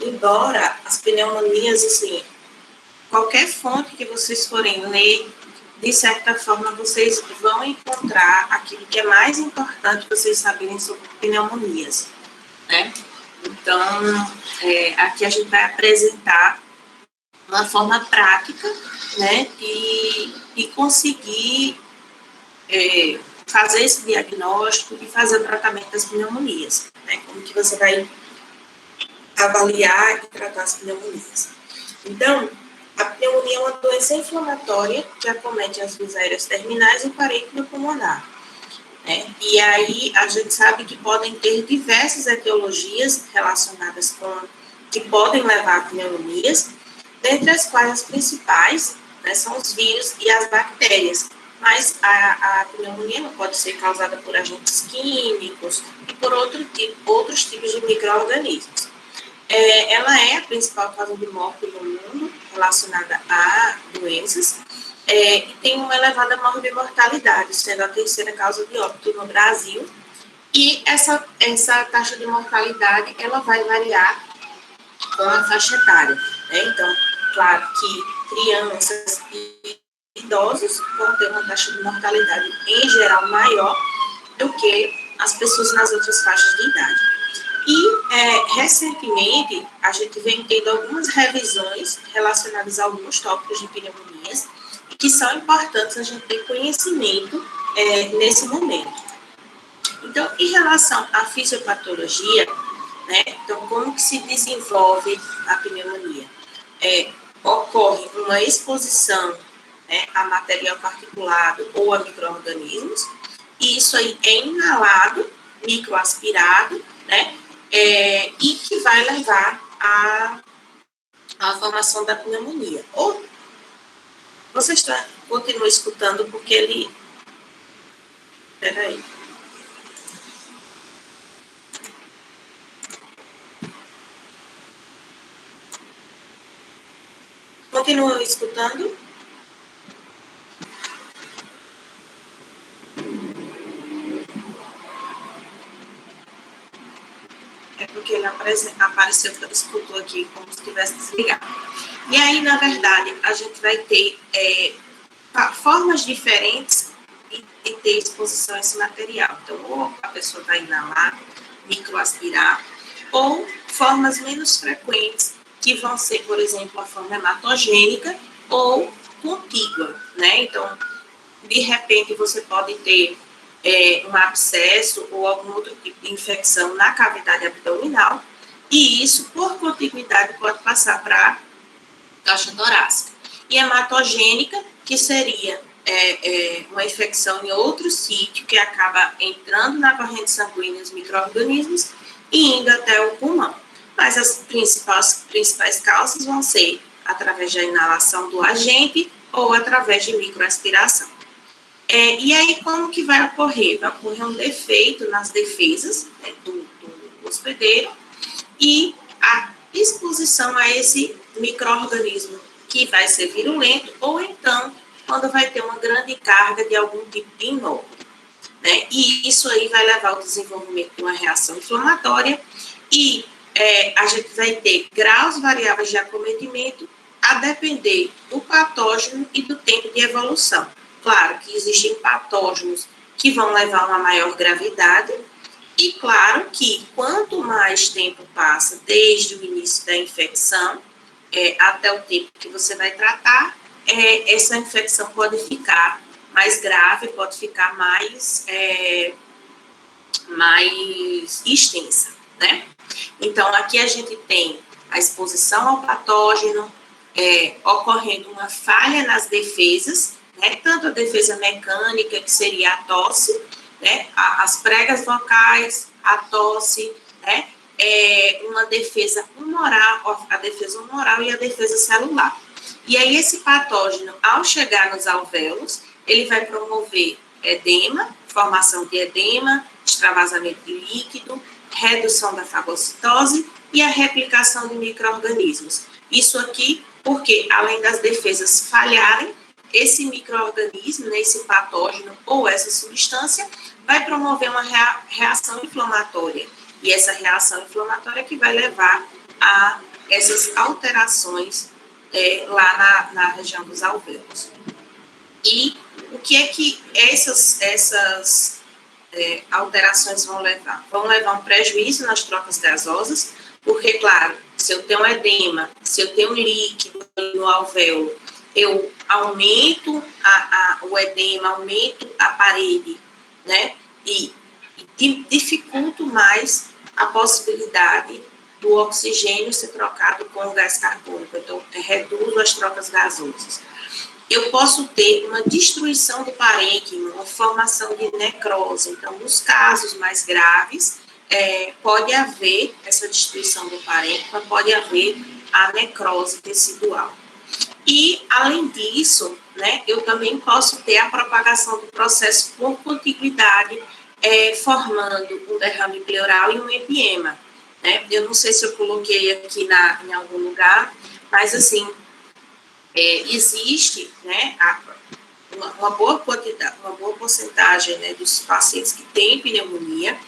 embora as pneumonias, assim, qualquer fonte que vocês forem ler, de certa forma, vocês vão encontrar aquilo que é mais importante vocês saberem sobre pneumonias, né? Então, aqui a gente vai apresentar uma forma prática, né, de conseguir fazer esse diagnóstico e fazer o tratamento das pneumonias, né? Como que você vai avaliar e tratar as pneumonias. Então, a pneumonia é uma doença inflamatória que acomete as vias aéreas terminais e o parênquima pulmonar. E aí a gente sabe que podem ter diversas etiologias relacionadas que podem levar a pneumonias, dentre as quais as principais, né, são os vírus e as bactérias. Mas a pneumonia não pode ser causada por agentes químicos e por outros tipos de micro-organismos. Ela é a principal causa de morte no mundo relacionada a doenças e tem uma elevada morbimortalidade, sendo a terceira causa de óbito no Brasil. E essa taxa de mortalidade ela vai variar com a faixa etária, né? Então, claro que crianças e idosos vão ter uma taxa de mortalidade em geral maior do que as pessoas nas outras faixas de idade. E, recentemente, a gente vem tendo algumas revisões relacionadas a alguns tópicos de pneumonias que são importantes a gente ter conhecimento nesse momento. Então, em relação à fisiopatologia, né, então, como que se desenvolve a pneumonia? Ocorre uma exposição, né, a material particulado ou a micro-organismos, e isso aí é inalado, microaspirado, né, e que vai levar à formação da pneumonia. Ou você continua escutando porque ele... Peraí. Continua escutando? É porque ele apareceu, escutou aqui como se tivesse desligado. E aí, na verdade, a gente vai ter formas diferentes de ter exposição a esse material. Então, ou a pessoa vai inalar, microaspirar, ou formas menos frequentes, que vão ser, por exemplo, a forma hematogênica ou contígua, né? Então, de repente, você pode ter um abscesso ou algum outro tipo de infecção na cavidade abdominal, e isso, por contiguidade, pode passar para a caixa torácica. E hematogênica, que seria uma infecção em outro sítio, que acaba entrando na corrente sanguínea os micro-organismos e indo até o pulmão. Mas as principais causas vão ser através da inalação do agente ou através de microaspiração. E aí, como que vai ocorrer? Vai ocorrer um defeito nas defesas, né, do hospedeiro e a exposição a esse micro-organismo que vai ser virulento, ou então, quando vai ter uma grande carga de algum tipo de inóculo, né? E isso aí vai levar ao desenvolvimento de uma reação inflamatória e a gente vai ter graus variáveis de acometimento a depender do patógeno e do tempo de evolução. Claro que existem patógenos que vão levar a uma maior gravidade e claro que quanto mais tempo passa desde o início da infecção até o tempo que você vai tratar, essa infecção pode ficar mais grave, pode ficar mais extensa, né? Então, aqui a gente tem a exposição ao patógeno, ocorrendo uma falha nas defesas, né? Tanto a defesa mecânica, que seria a tosse, né? As pregas vocais, a tosse, né? Uma defesa humoral, a defesa humoral e a defesa celular. E aí, esse patógeno, ao chegar nos alvéolos, ele vai promover edema, formação de edema, extravasamento de líquido, redução da fagocitose e a replicação de micro-organismos. Isso aqui porque, além das defesas falharem, esse micro-organismo, né, esse patógeno ou essa substância, vai promover uma reação inflamatória. E essa reação inflamatória que vai levar à essas alterações lá na região dos alvéolos. E o que é que essas alterações vão levar? Vão levar um prejuízo nas trocas gasosas, porque, claro, se eu tenho edema, se eu tenho líquido no alvéolo, eu aumento o edema, aumento a parede, né? E dificulto mais a possibilidade do oxigênio ser trocado com o gás carbônico. Então, reduzo as trocas gasosas. Eu posso ter uma destruição do parênquima, uma formação de necrose. Então, nos casos mais graves, pode haver essa destruição do parênquima, pode haver a necrose tecidual. E, além disso, né, eu também posso ter a propagação do processo por contiguidade, formando um derrame pleural e um empiema. Né? Eu não sei se eu coloquei aqui em algum lugar, mas, assim, existe, né, uma boa quantidade, uma boa porcentagem, né, dos pacientes que têm pneumonia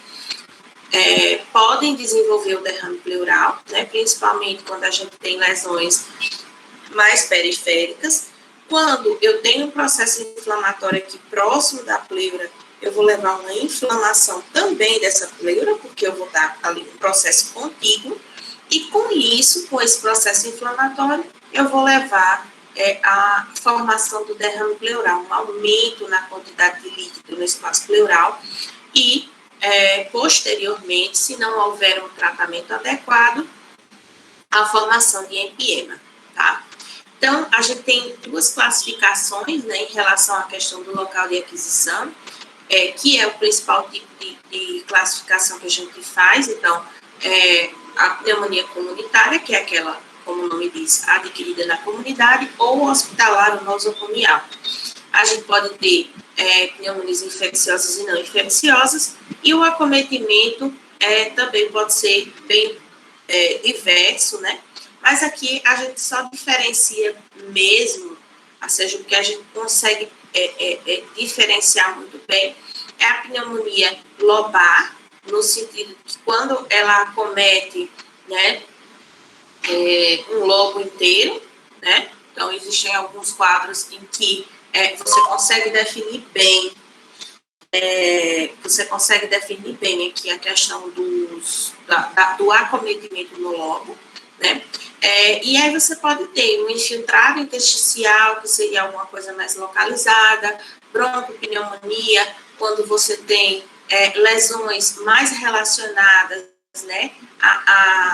podem desenvolver o derrame pleural, né, principalmente quando a gente tem lesões mais periféricas. Quando eu tenho um processo inflamatório aqui próximo da pleura, eu vou levar uma inflamação também dessa pleura, porque eu vou dar ali um processo contíguo, e com isso, com esse processo inflamatório, eu vou levar a formação do derrame pleural, um aumento na quantidade de líquido no espaço pleural e, posteriormente, se não houver um tratamento adequado, a formação de empiema, tá? Então, a gente tem duas classificações, né, em relação à questão do local de aquisição, que é o principal tipo de classificação que a gente faz. Então, a pneumonia comunitária, que é aquela, como o nome diz, adquirida na comunidade, ou hospitalar ou nosocomial. A gente pode ter pneumonias infecciosas e não infecciosas, e o acometimento também pode ser bem diverso, né? Mas aqui a gente só diferencia mesmo, ou seja, o que a gente consegue diferenciar muito bem é a pneumonia lobar, no sentido que quando ela acomete, né, um lobo inteiro, né? Então, existem alguns quadros em que você consegue definir bem aqui a questão do acometimento no lobo, né? E aí você pode ter um infiltrado intersticial, que seria alguma coisa mais localizada, broncopneumonia, quando você tem lesões mais relacionadas, né,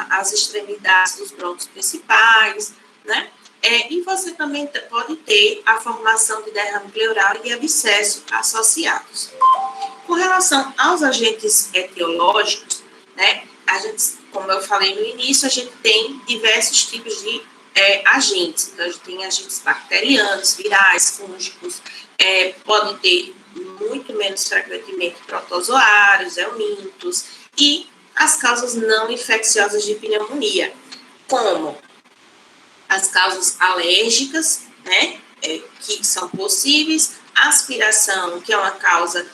às extremidades dos brônquios principais, né? E você também pode ter a formação de derrame pleural e abscesso associados. Com relação aos agentes etiológicos, né, a gente, como eu falei no início, a gente tem diversos tipos de agentes. Então, a gente tem agentes bacterianos, virais, fúngicos, pode ter muito menos frequentemente protozoários, helmintos, e as causas não infecciosas de pneumonia, como as causas alérgicas, né, que são possíveis, aspiração, que é uma causa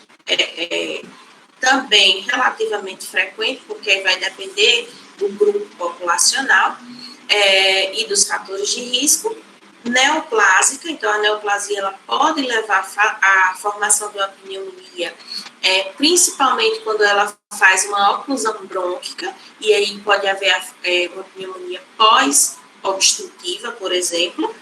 também relativamente frequente, porque vai depender do grupo populacional e dos fatores de risco. Neoplásica, então a neoplasia ela pode levar à formação de uma pneumonia, principalmente quando ela faz uma oclusão brônquica, e aí pode haver uma pneumonia pós-obstrutiva, por exemplo.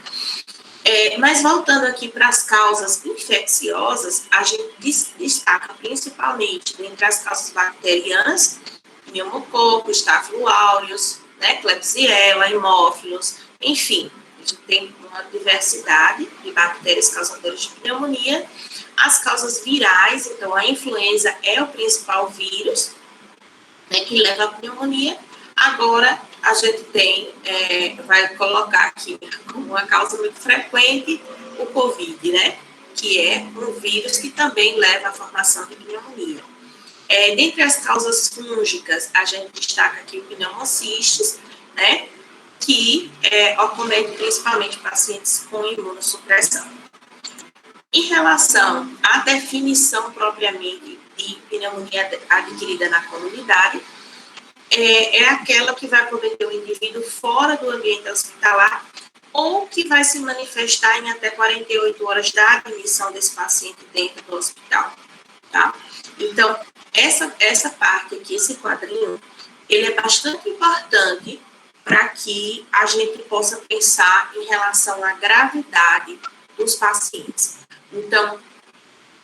Mas voltando aqui para as causas infecciosas, a gente destaca principalmente entre as causas bacterianas, pneumococo, Staphylococcus aureus, né, Klebsiella, hemófilos, enfim, a gente tem uma diversidade de bactérias causadoras de pneumonia. As causas virais, então a influenza é o principal vírus, né, que leva à pneumonia. Agora, a gente tem, vai colocar aqui como uma causa muito frequente o COVID, né? Que é um vírus que também leva à formação de pneumonia. Dentre as causas fúngicas, a gente destaca aqui o pneumocistis, né? Que acomete principalmente pacientes com imunossupressão. Em relação à definição propriamente de pneumonia adquirida na comunidade, é aquela que vai cometer o indivíduo fora do ambiente hospitalar ou que vai se manifestar em até 48 horas da admissão desse paciente dentro do hospital, tá? Então, essa parte aqui, esse quadrinho, ele é bastante importante para que a gente possa pensar em relação à gravidade dos pacientes. Então,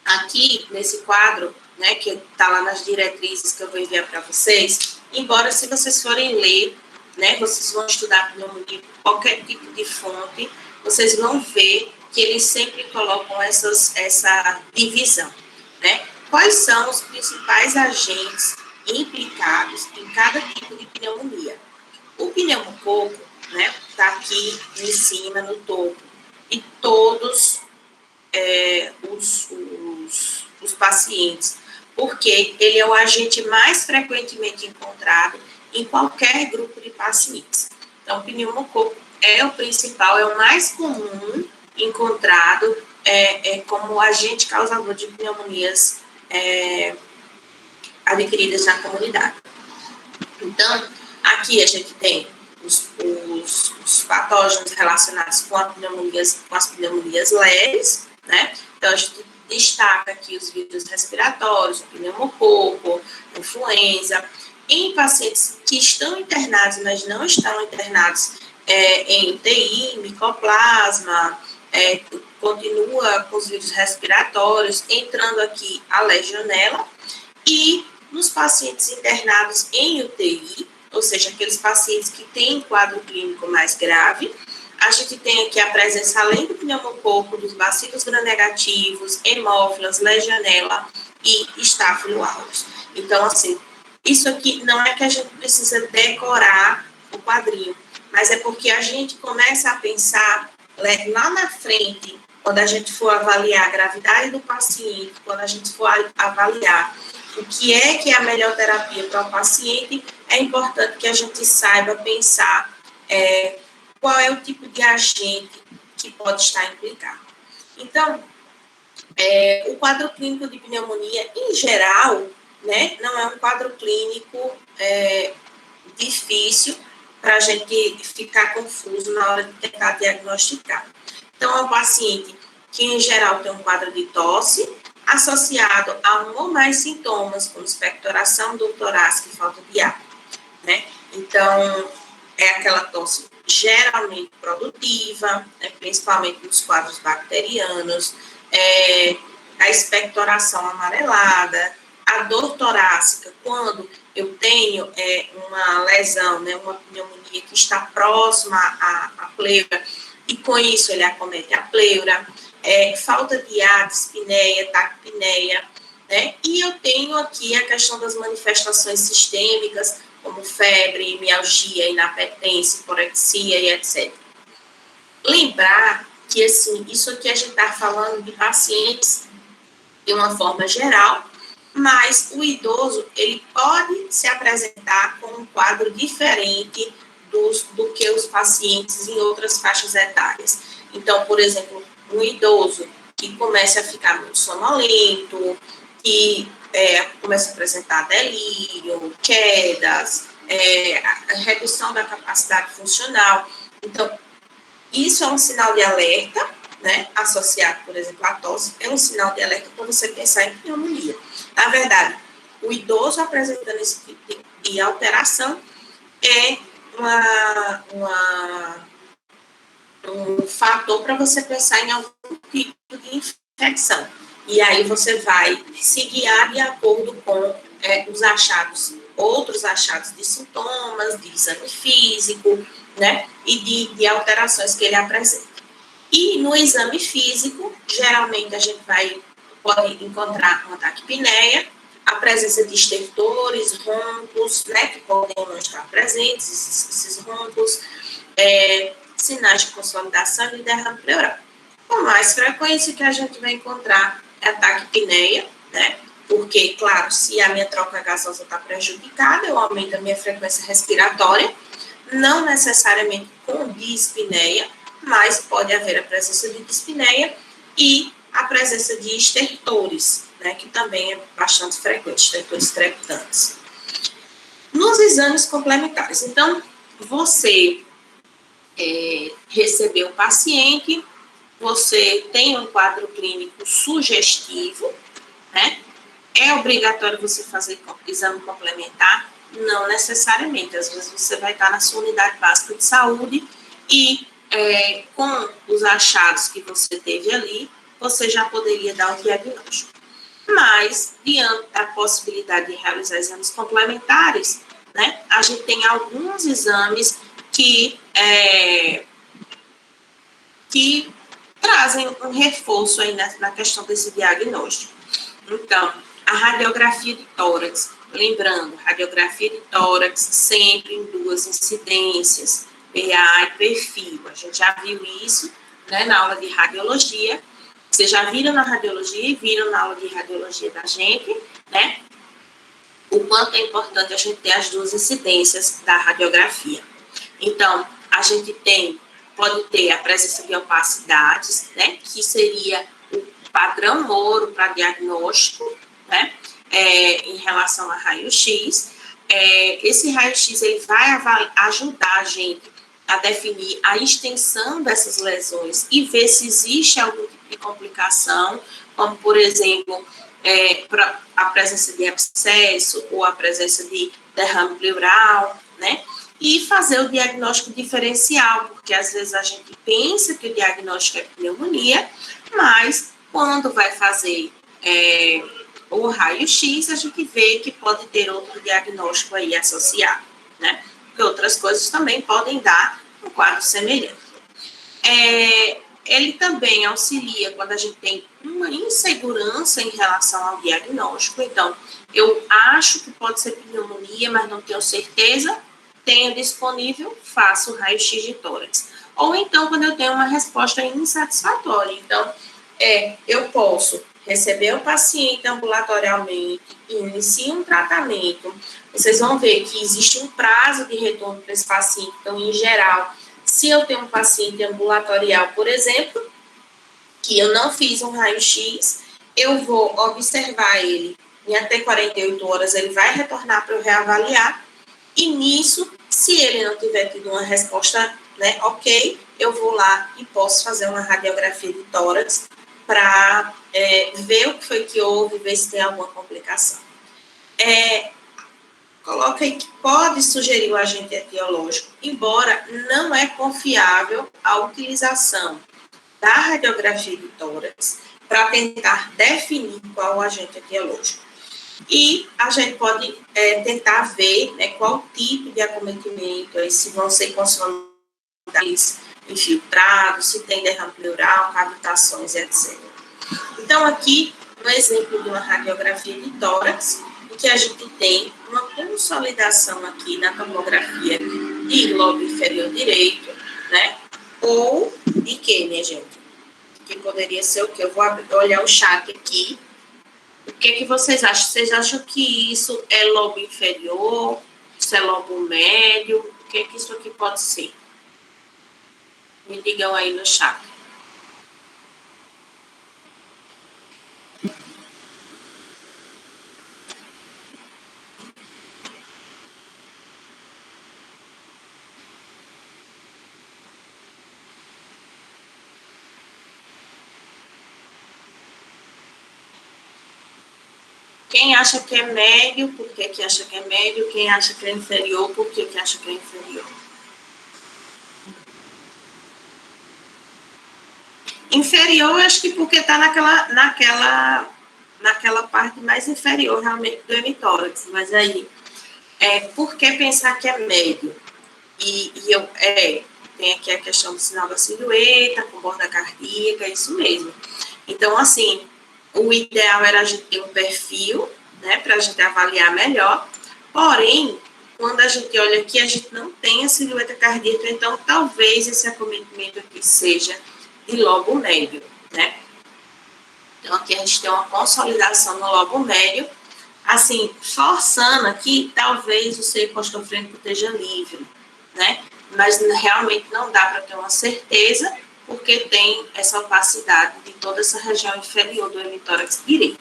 aqui nesse quadro, né, que está lá nas diretrizes que eu vou enviar para vocês, embora se vocês forem ler, né, vocês vão estudar pneumonia por qualquer tipo de fonte, vocês vão ver que eles sempre colocam essa divisão, né? Quais são os principais agentes implicados em cada tipo de pneumonia? O pneumococo, né, está aqui em cima, no topo, e todos os pacientes, porque ele é o agente mais frequentemente encontrado em qualquer grupo de pacientes. Então, o pneumococo é o principal, é o mais comum encontrado como agente causador de pneumonias adquiridas na comunidade. Então, aqui a gente tem os patógenos relacionados com as pneumonias leves, né? Então, a gente destaca aqui os vírus respiratórios, o pneumococo, a influenza. Em pacientes que estão internados, mas não estão internados em UTI, micoplasma, continua com os vírus respiratórios, entrando aqui a legionela, e nos pacientes internados em UTI, ou seja, aqueles pacientes que têm quadro clínico mais grave, a gente tem aqui a presença, além do pneumococo, dos bacilos gram-negativos, hemófilas, legionela e estáfilo aureus. Então, assim, isso aqui não é que a gente precisa decorar o quadrinho, mas é porque a gente começa a pensar lá na frente, quando a gente for avaliar a gravidade do paciente, quando a gente for avaliar o que é a melhor terapia para o paciente, é importante que a gente saiba pensar qual é o tipo de agente que pode estar implicado. Então, o quadro clínico de pneumonia, em geral, né, não é um quadro clínico difícil para a gente ficar confuso na hora de tentar diagnosticar. Então, é um paciente que, em geral, tem um quadro de tosse, associado a um ou mais sintomas, como expectoração, dor torácica e falta de ar, né? Então, é aquela tosse geralmente produtiva, né, principalmente nos quadros bacterianos, a expectoração amarelada, a dor torácica, quando eu tenho uma lesão, né, uma pneumonia que está próxima à pleura, e com isso ele acomete a pleura, falta de ar, dispneia, taquipneia, né? E eu tenho aqui a questão das manifestações sistêmicas, como febre, mialgia, inapetência, hiporexia e etc. Lembrar que, assim, isso aqui a gente está falando de pacientes de uma forma geral, mas o idoso, ele pode se apresentar com um quadro diferente do que os pacientes em outras faixas etárias. Então, por exemplo, um idoso que começa a ficar muito sonolento, que começa a apresentar delírio, quedas, a redução da capacidade funcional. Então, isso é um sinal de alerta, né, associado, por exemplo, à tosse, é um sinal de alerta para você pensar em pneumonia. Na verdade, o idoso apresentando esse tipo de alteração é um fator para você pensar em algum tipo de infecção. E aí você vai se guiar de acordo com os achados, outros achados de sintomas, de exame físico, né, e de alterações que ele apresenta. E no exame físico, geralmente a gente pode encontrar uma taquipneia, a presença de estertores, roncos, né, que podem não estar presentes, esses roncos, sinais de consolidação e derrame pleural. Com mais frequência que a gente vai encontrar é a taquipneia, né, porque, claro, se a minha troca gasosa está prejudicada, eu aumento a minha frequência respiratória, não necessariamente com dispneia, mas pode haver a presença de dispneia e a presença de estertores, né, que também é bastante frequente, estertores crepitantes. No os exames complementares. Então, você recebeu o paciente, você tem um quadro clínico sugestivo, né? É obrigatório você fazer exame complementar? Não necessariamente. Às vezes você vai estar na sua unidade básica de saúde e com os achados que você teve ali, você já poderia dar um diagnóstico. Mas, diante da possibilidade de realizar exames complementares, né, a gente tem alguns exames que trazem um reforço aí na questão desse diagnóstico. Então, a radiografia de tórax, lembrando, radiografia de tórax sempre em duas incidências, PA e perfil. A gente já viu isso, né, na aula de radiologia. Vocês já viram na radiologia e viram na aula de radiologia da gente, né? O quanto é importante a gente ter as duas incidências da radiografia. Então, a gente pode ter a presença de opacidades, né? Que seria o padrão ouro para diagnóstico, né? Em relação a raio-x. Esse raio-x ele vai ajudar a gente a definir a extensão dessas lesões e ver se existe algum tipo de complicação, como, por exemplo, a presença de abscesso ou a presença de derrame pleural, né? E fazer o diagnóstico diferencial, porque às vezes a gente pensa que o diagnóstico é pneumonia, mas quando vai fazer o raio-x, a gente vê que pode ter outro diagnóstico aí associado, né? Porque outras coisas também podem dar um quadro semelhante. Ele também auxilia quando a gente tem uma insegurança em relação ao diagnóstico. Então, eu acho que pode ser pneumonia, mas não tenho certeza, tenho disponível, faço o raio-x de tórax. Ou então, quando eu tenho uma resposta insatisfatória. Então, eu posso receber o paciente ambulatorialmente, inicio um tratamento. Vocês vão ver que existe um prazo de retorno para esse paciente. Então, em geral, se eu tenho um paciente ambulatorial, por exemplo, que eu não fiz um raio-x, eu vou observar ele em até 48 horas, ele vai retornar para eu reavaliar, e nisso, se ele não tiver tido uma resposta, né, ok, eu vou lá e posso fazer uma radiografia de tórax para ver o que foi que houve, ver se tem alguma complicação. Coloca aí que pode sugerir o agente etiológico, embora não é confiável a utilização da radiografia de tórax para tentar definir qual o agente etiológico. E a gente pode tentar ver, né, qual tipo de acometimento, se vão ser consolidados, infiltrados, se tem derrame pleural, cavitações, etc. Então, aqui, um exemplo de uma radiografia de tórax, em que a gente tem uma consolidação aqui na tomografia de lobo inferior direito, né? Ou de quê, minha gente? Que poderia ser o quê? Eu vou olhar o chat aqui. O que vocês acham? Vocês acham que isso é lobo inferior? Isso é lobo médio? O que isso aqui pode ser? Me digam aí no chat. Quem acha que é médio, por que acha que é médio? Quem acha que é inferior, por que acha que é inferior? Inferior, acho que porque está naquela parte mais inferior, realmente, do hemitórax. Mas aí, por que pensar que é médio? Tem aqui a questão do sinal da silhueta, com borda cardíaca, isso mesmo. Então, assim, o ideal era a gente ter um perfil, né, para a gente avaliar melhor. Porém, quando a gente olha aqui, a gente não tem a silhueta cardíaca, então talvez esse acometimento aqui seja de lobo médio, né? Então, aqui a gente tem uma consolidação no lobo médio, assim, forçando aqui, talvez o seio costofrênico esteja livre, né? Mas realmente não dá para ter uma certeza, porque tem essa opacidade de toda essa região inferior do hemitórax direito.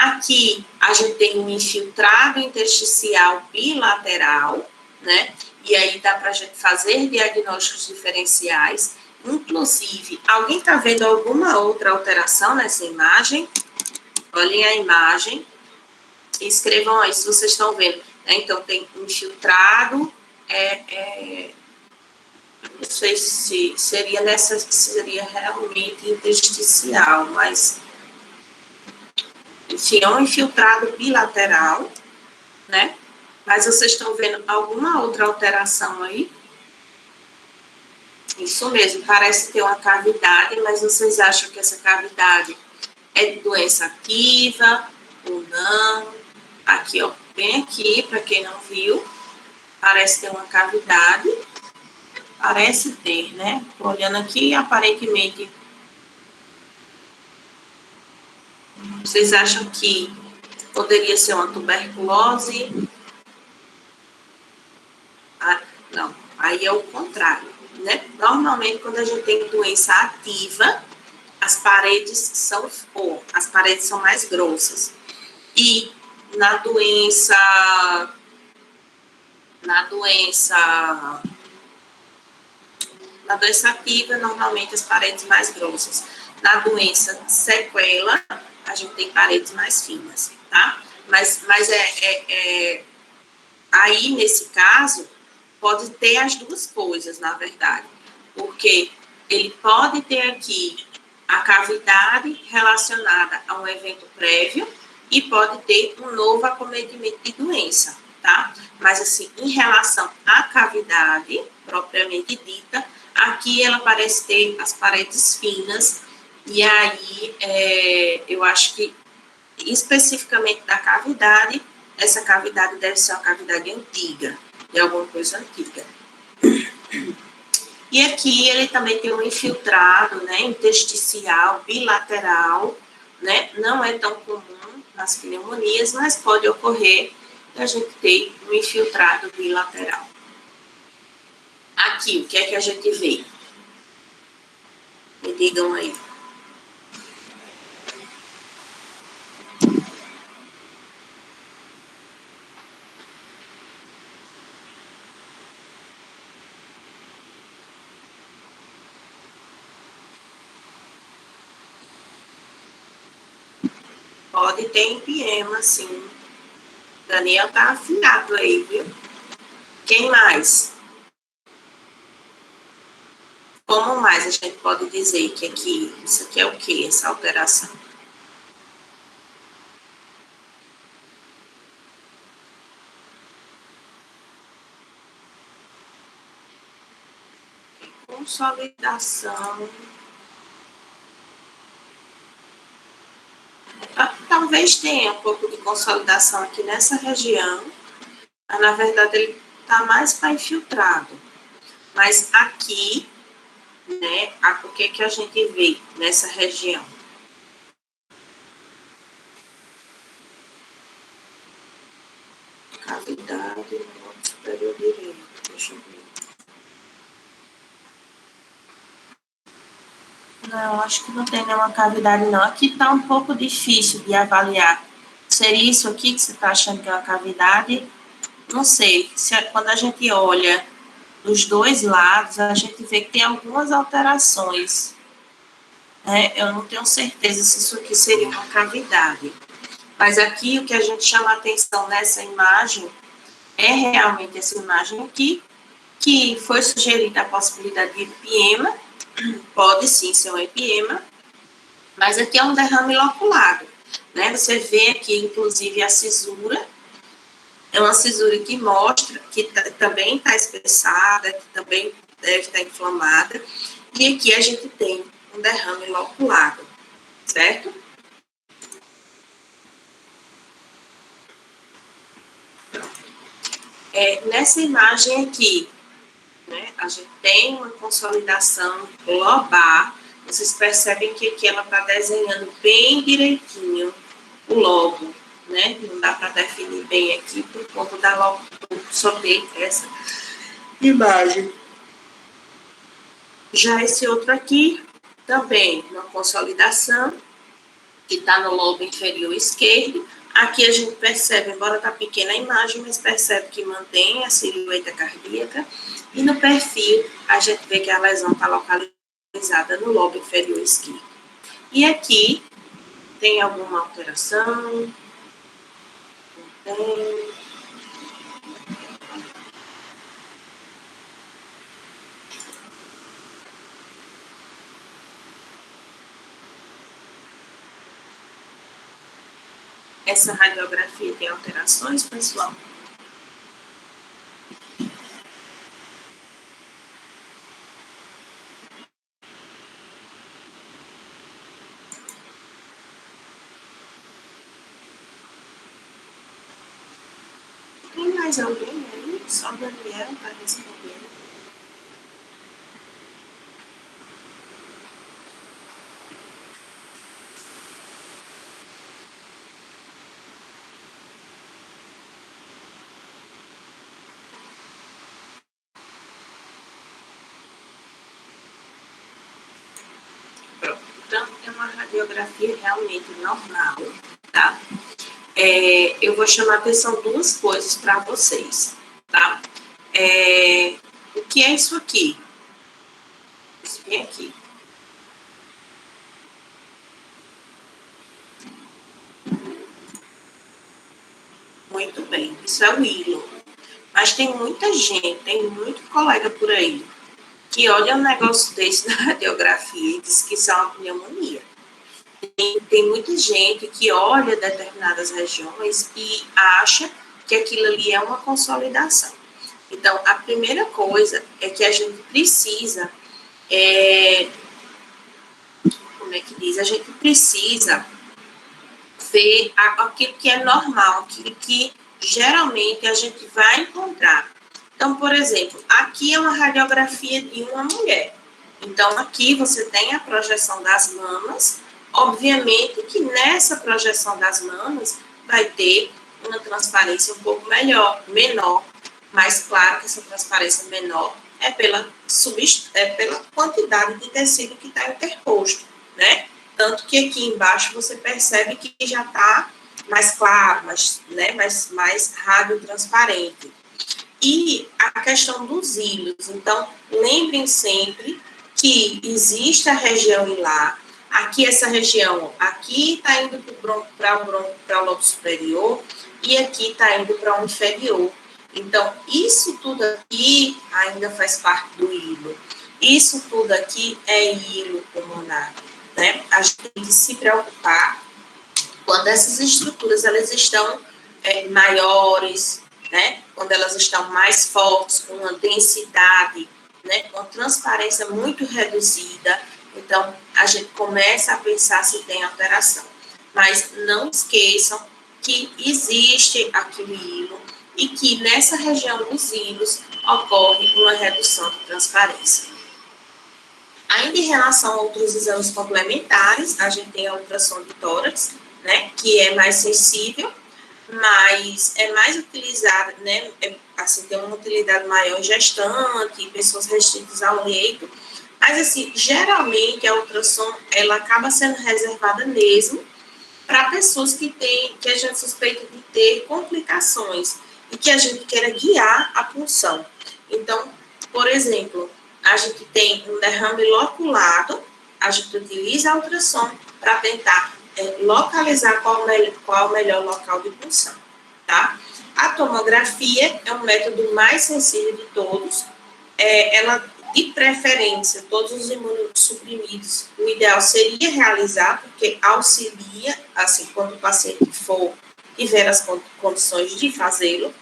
Aqui, a gente tem um infiltrado intersticial bilateral, né? E aí dá para a gente fazer diagnósticos diferenciais. Inclusive, alguém está vendo alguma outra alteração nessa imagem? Olhem a imagem e escrevam aí se vocês estão vendo. Né? Então, tem infiltrado, não sei se seria realmente intersticial, mas enfim, é um infiltrado bilateral, né? Mas vocês estão vendo alguma outra alteração aí? Isso mesmo, parece ter uma cavidade, mas vocês acham que essa cavidade é de doença ativa ou não? Aqui, ó, bem aqui, para quem não viu, parece ter uma cavidade. Parece ter, né? Tô olhando aqui, aparentemente. Vocês acham que poderia ser uma tuberculose? Ah, não, aí é o contrário, né? Normalmente, quando a gente tem doença ativa, as paredes são mais grossas. E na doença ativa, normalmente as paredes mais grossas. Na doença sequela, a gente tem paredes mais finas, tá? Mas aí, nesse caso, pode ter as duas coisas, na verdade. Porque ele pode ter aqui a cavidade relacionada a um evento prévio e pode ter um novo acometimento de doença, tá? Mas, assim, em relação à cavidade, propriamente dita, aqui ela parece ter as paredes finas, e aí eu acho que, especificamente da cavidade, essa cavidade deve ser uma cavidade antiga, de alguma coisa antiga. E aqui ele também tem um infiltrado, né, intersticial, bilateral, né, não é tão comum nas pneumonias, mas pode ocorrer a gente ter um infiltrado bilateral. Aqui, o que é que a gente vê? Me digam aí. Pode ter empiema, sim. Daniel tá afinado aí, viu? Quem mais? Como mais a gente pode dizer que aqui, isso aqui é o quê, essa alteração? Consolidação. Talvez tenha um pouco de consolidação aqui nessa região, mas na verdade ele está mais para infiltrado. Mas aqui, né, o que a gente vê nessa região? Cavidade no lobo superior direito, deixa eu ver. Não, acho que não tem nenhuma cavidade, não. Aqui está um pouco difícil de avaliar. Seria isso aqui que você está achando que é uma cavidade? Não sei. Quando a gente olha dos dois lados, a gente vê que tem algumas alterações. Eu não tenho certeza se isso aqui seria uma cavidade. Mas aqui o que a gente chama a atenção nessa imagem é realmente essa imagem aqui, que foi sugerida a possibilidade de empiema, pode sim ser um empiema, mas aqui é um derrame loculado, né? Você vê aqui, inclusive, a cisura, é uma cisura que mostra que também está espessada, que também deve estar inflamada, e aqui a gente tem um derrame loculado, certo? Nessa imagem aqui, né, a gente tem uma consolidação lobar. Vocês percebem que aqui ela está desenhando bem direitinho o lobo, né? Não dá para definir bem aqui por conta da lobo, só tem essa imagem. Já esse outro aqui, também uma consolidação, que está no lobo inferior esquerdo. Aqui a gente percebe, embora está pequena a imagem, mas percebe que mantém a silhueta cardíaca. E no perfil, a gente vê que a lesão está localizada no lobo inferior esquerdo. E aqui, tem alguma alteração? Não tem. Essa radiografia tem alterações, pessoal? Tem mais alguém aí? Só o Daniel está respondendo. Pronto. Então, é uma radiografia realmente normal, tá? Eu vou chamar a atenção duas coisas para vocês, tá? O que é isso aqui? Isso vem aqui. Muito bem, isso é o hilo. Mas tem muita gente, tem muito colega por aí, que olha um negócio desse na radiografia e diz que isso é uma pneumonia. Tem muita gente que olha determinadas regiões e acha que aquilo ali é uma consolidação. Então, a primeira coisa é que a gente precisa, como é que diz? A gente precisa ver aquilo que é normal, aquilo que geralmente a gente vai encontrar. Então, por exemplo, aqui é uma radiografia de uma mulher. Então, aqui você tem a projeção das mamas. Obviamente que nessa projeção das mamas vai ter uma transparência um pouco menor, mas claro que essa transparência menor é pela quantidade de tecido que está interposto, né? Tanto que aqui embaixo você percebe que já está mais claro, mais radiotransparente. E a questão dos hilos. Então, lembrem sempre que existe a região hilar. Aqui, essa região, aqui está indo para o lobo superior e aqui está indo para o inferior. Então, isso tudo aqui ainda faz parte do hilo. Isso tudo aqui é hilo pulmonar, né? A gente tem que se preocupar quando essas estruturas elas estão maiores, né? Quando elas estão mais fortes, com uma densidade, né? Com uma transparência muito reduzida. Então, a gente começa a pensar se tem alteração. Mas não esqueçam que existe aquele hilo e que nessa região dos hilos ocorre uma redução de transparência. Ainda em relação a outros exames complementares, a gente tem a ultrassom de tórax, né, que é mais sensível, mas é mais utilizada, né, assim, tem uma utilidade maior em gestante, pessoas restritas ao leito, mas, assim, geralmente a ultrassom, ela acaba sendo reservada mesmo para pessoas que a gente suspeita de ter complicações e que a gente queira guiar a punção. Então, por exemplo, a gente tem um derrame loculado, a gente utiliza a ultrassom para tentar localizar qual o melhor local de punção, tá? A tomografia é um método mais sensível de todos, ela, de preferência, todos os imunossuprimidos, o ideal seria realizar, porque auxilia, assim, quando o paciente tiver as condições de fazê-lo,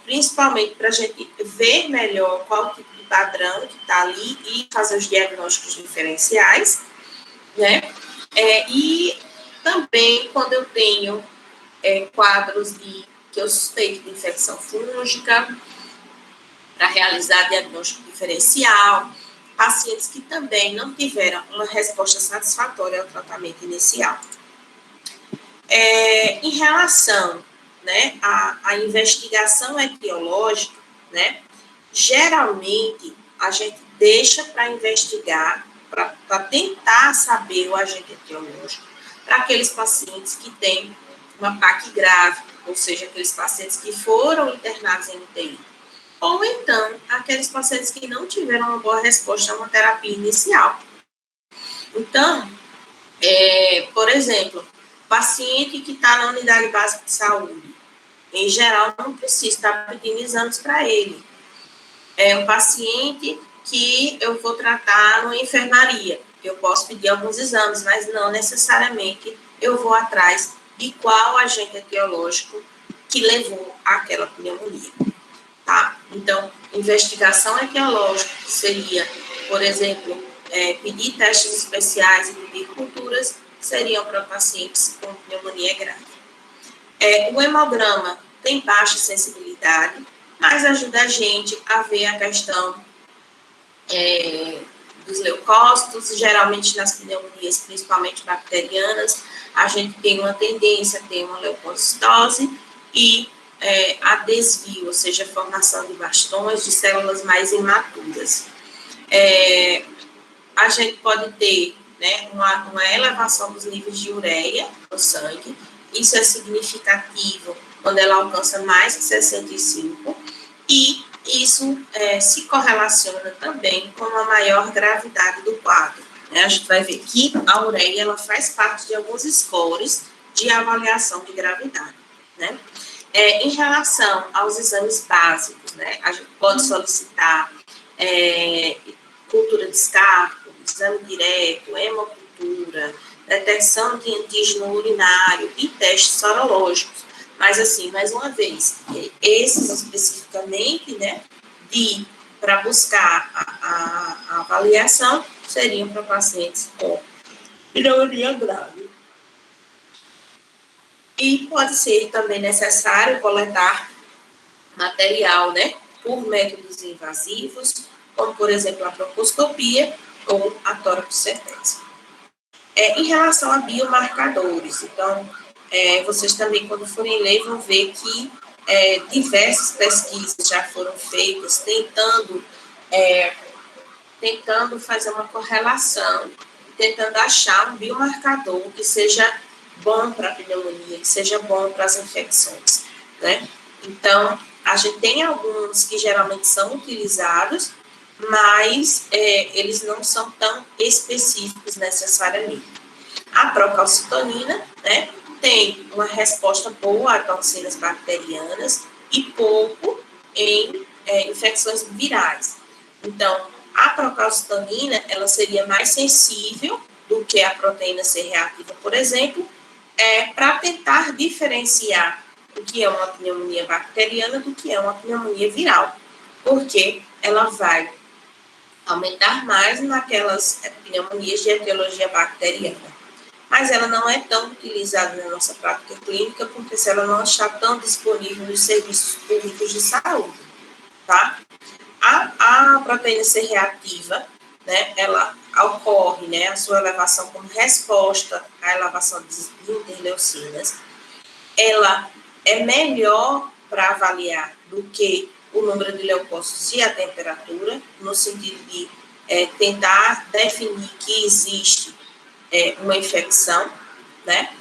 principalmente para a gente ver melhor qual tipo de padrão que está ali e fazer os diagnósticos diferenciais, né? E também quando eu tenho quadros que eu suspeito de infecção fúngica, para realizar diagnóstico diferencial, pacientes que também não tiveram uma resposta satisfatória ao tratamento inicial. Em relação, né, à investigação etiológica, né, geralmente a gente deixa para investigar para tentar saber o agente etiológico para aqueles pacientes que têm uma PAC grave, ou seja, aqueles pacientes que foram internados em UTI. Ou então, aqueles pacientes que não tiveram uma boa resposta a uma terapia inicial. Então, por exemplo, paciente que está na unidade básica de saúde, em geral, não precisa estar pedindo exames para ele. É um paciente que eu vou tratar numa enfermaria. Eu posso pedir alguns exames, mas não necessariamente eu vou atrás de qual agente etiológico que levou àquela pneumonia. Tá? Então, investigação etiológica, que seria, por exemplo, pedir testes especiais e pedir culturas, seriam para pacientes com pneumonia grave. O hemograma tem baixa sensibilidade, mas ajuda a gente a ver a questão dos leucócitos. Geralmente nas pneumonias, principalmente bacterianas, a gente tem uma tendência a ter uma leucocitose e a desvio, ou seja, a formação de bastões de células mais imaturas. A gente pode ter, né, uma elevação dos níveis de ureia no sangue. Isso é significativo quando ela alcança mais de 65, e isso se correlaciona também com a maior gravidade do quadro. Né? A gente vai ver que a ureia ela faz parte de alguns scores de avaliação de gravidade. Né? Em relação aos exames básicos, né, a gente pode solicitar cultura de escarpo, exame direto, hemocultura, detecção de antígeno urinário e testes sorológicos. Mas, assim, mais uma vez, esses especificamente, né, para buscar a avaliação, seriam para pacientes com pneumonia grave. E pode ser também necessário coletar material, né, por métodos invasivos, como, por exemplo, a broncooscopia ou a toracocentesia. Em relação a biomarcadores, então, vocês também, quando forem ler, vão ver que diversas pesquisas já foram feitas tentando fazer uma correlação, tentando achar um biomarcador que seja bom para a pneumonia, que seja bom para as infecções, né? Então, a gente tem alguns que geralmente são utilizados, mas eles não são tão específicos necessariamente. A procalcitonina, né, tem uma resposta boa a toxinas bacterianas e pouco em infecções virais. Então, a procalcitonina, ela seria mais sensível do que a proteína C reativa, por exemplo, para tentar diferenciar o que é uma pneumonia bacteriana do que é uma pneumonia viral, porque ela vai aumentar mais naquelas pneumonias de etiologia bacteriana. Mas ela não é tão utilizada na nossa prática clínica, porque se ela não está tão disponível nos serviços públicos de saúde, tá? A proteína C reativa, né, ela ocorre, né, a sua elevação como resposta à elevação de interleucinas. Ela é melhor para avaliar do que o número de leucócitos e a temperatura, no sentido de tentar definir que existe uma infecção, né?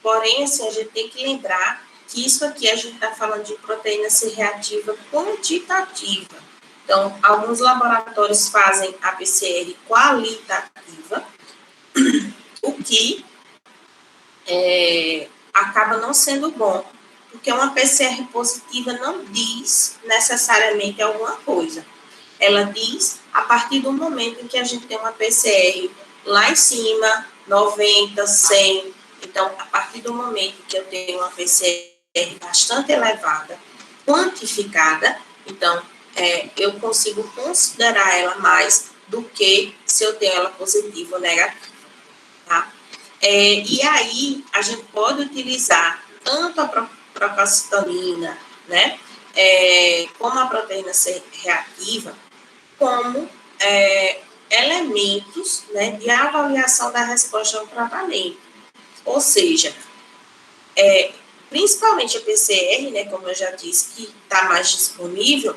Porém, assim, a gente tem que lembrar que isso aqui a gente está falando de proteína C reativa quantitativa. Então, alguns laboratórios fazem a PCR qualitativa, o que acaba não sendo bom, porque uma PCR positiva não diz necessariamente alguma coisa. Ela diz a partir do momento em que a gente tem uma PCR lá em cima, 90, 100. Então, a partir do momento que eu tenho uma PCR bastante elevada, quantificada, então, eu consigo considerar ela mais do que se eu tenho ela positiva ou negativa, tá? E aí, a gente pode utilizar tanto a procalcitonina, né, como a proteína C reativa, como elementos, né, de avaliação da resposta ao tratamento. Ou seja, principalmente a PCR, né, como eu já disse, que está mais disponível,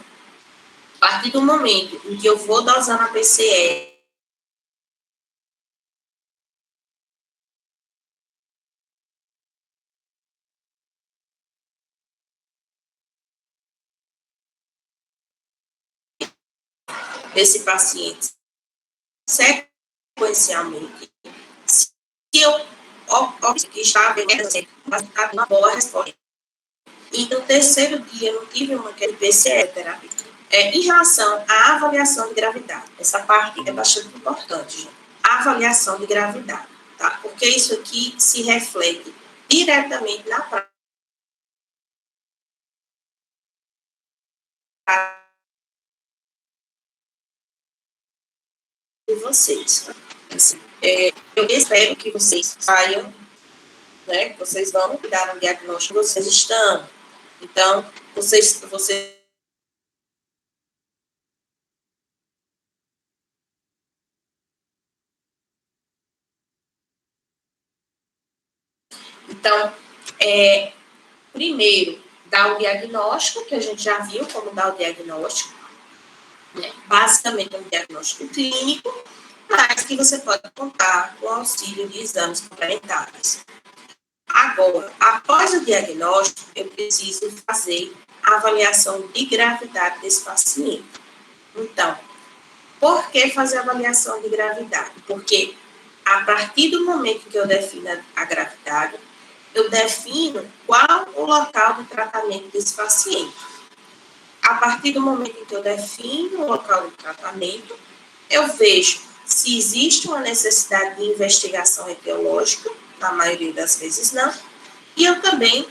A partir do momento em que eu vou dosando a PCR, desse paciente sequencialmente, se eu que está vendo uma boa resposta. E no terceiro dia, eu não tive uma PCR terapia. Em relação à avaliação de gravidade, essa parte é bastante importante, gente. A avaliação de gravidade, tá? Porque isso aqui se reflete diretamente na prática de vocês. Assim, eu espero que vocês saiam, né? Que vocês vão dar um diagnóstico que vocês estão. Então, vocês então, primeiro, dar o diagnóstico, que a gente já viu como dar o diagnóstico, né? Basicamente é um diagnóstico clínico, mas que você pode contar com o auxílio de exames complementares. Agora, após o diagnóstico, eu preciso fazer a avaliação de gravidade desse paciente. Então, por que fazer a avaliação de gravidade? Porque a partir do momento que eu defino a gravidade, eu defino qual o local de tratamento desse paciente. A partir do momento em que eu defino o local de tratamento, eu vejo se existe uma necessidade de investigação etiológica, na maioria das vezes não, e eu também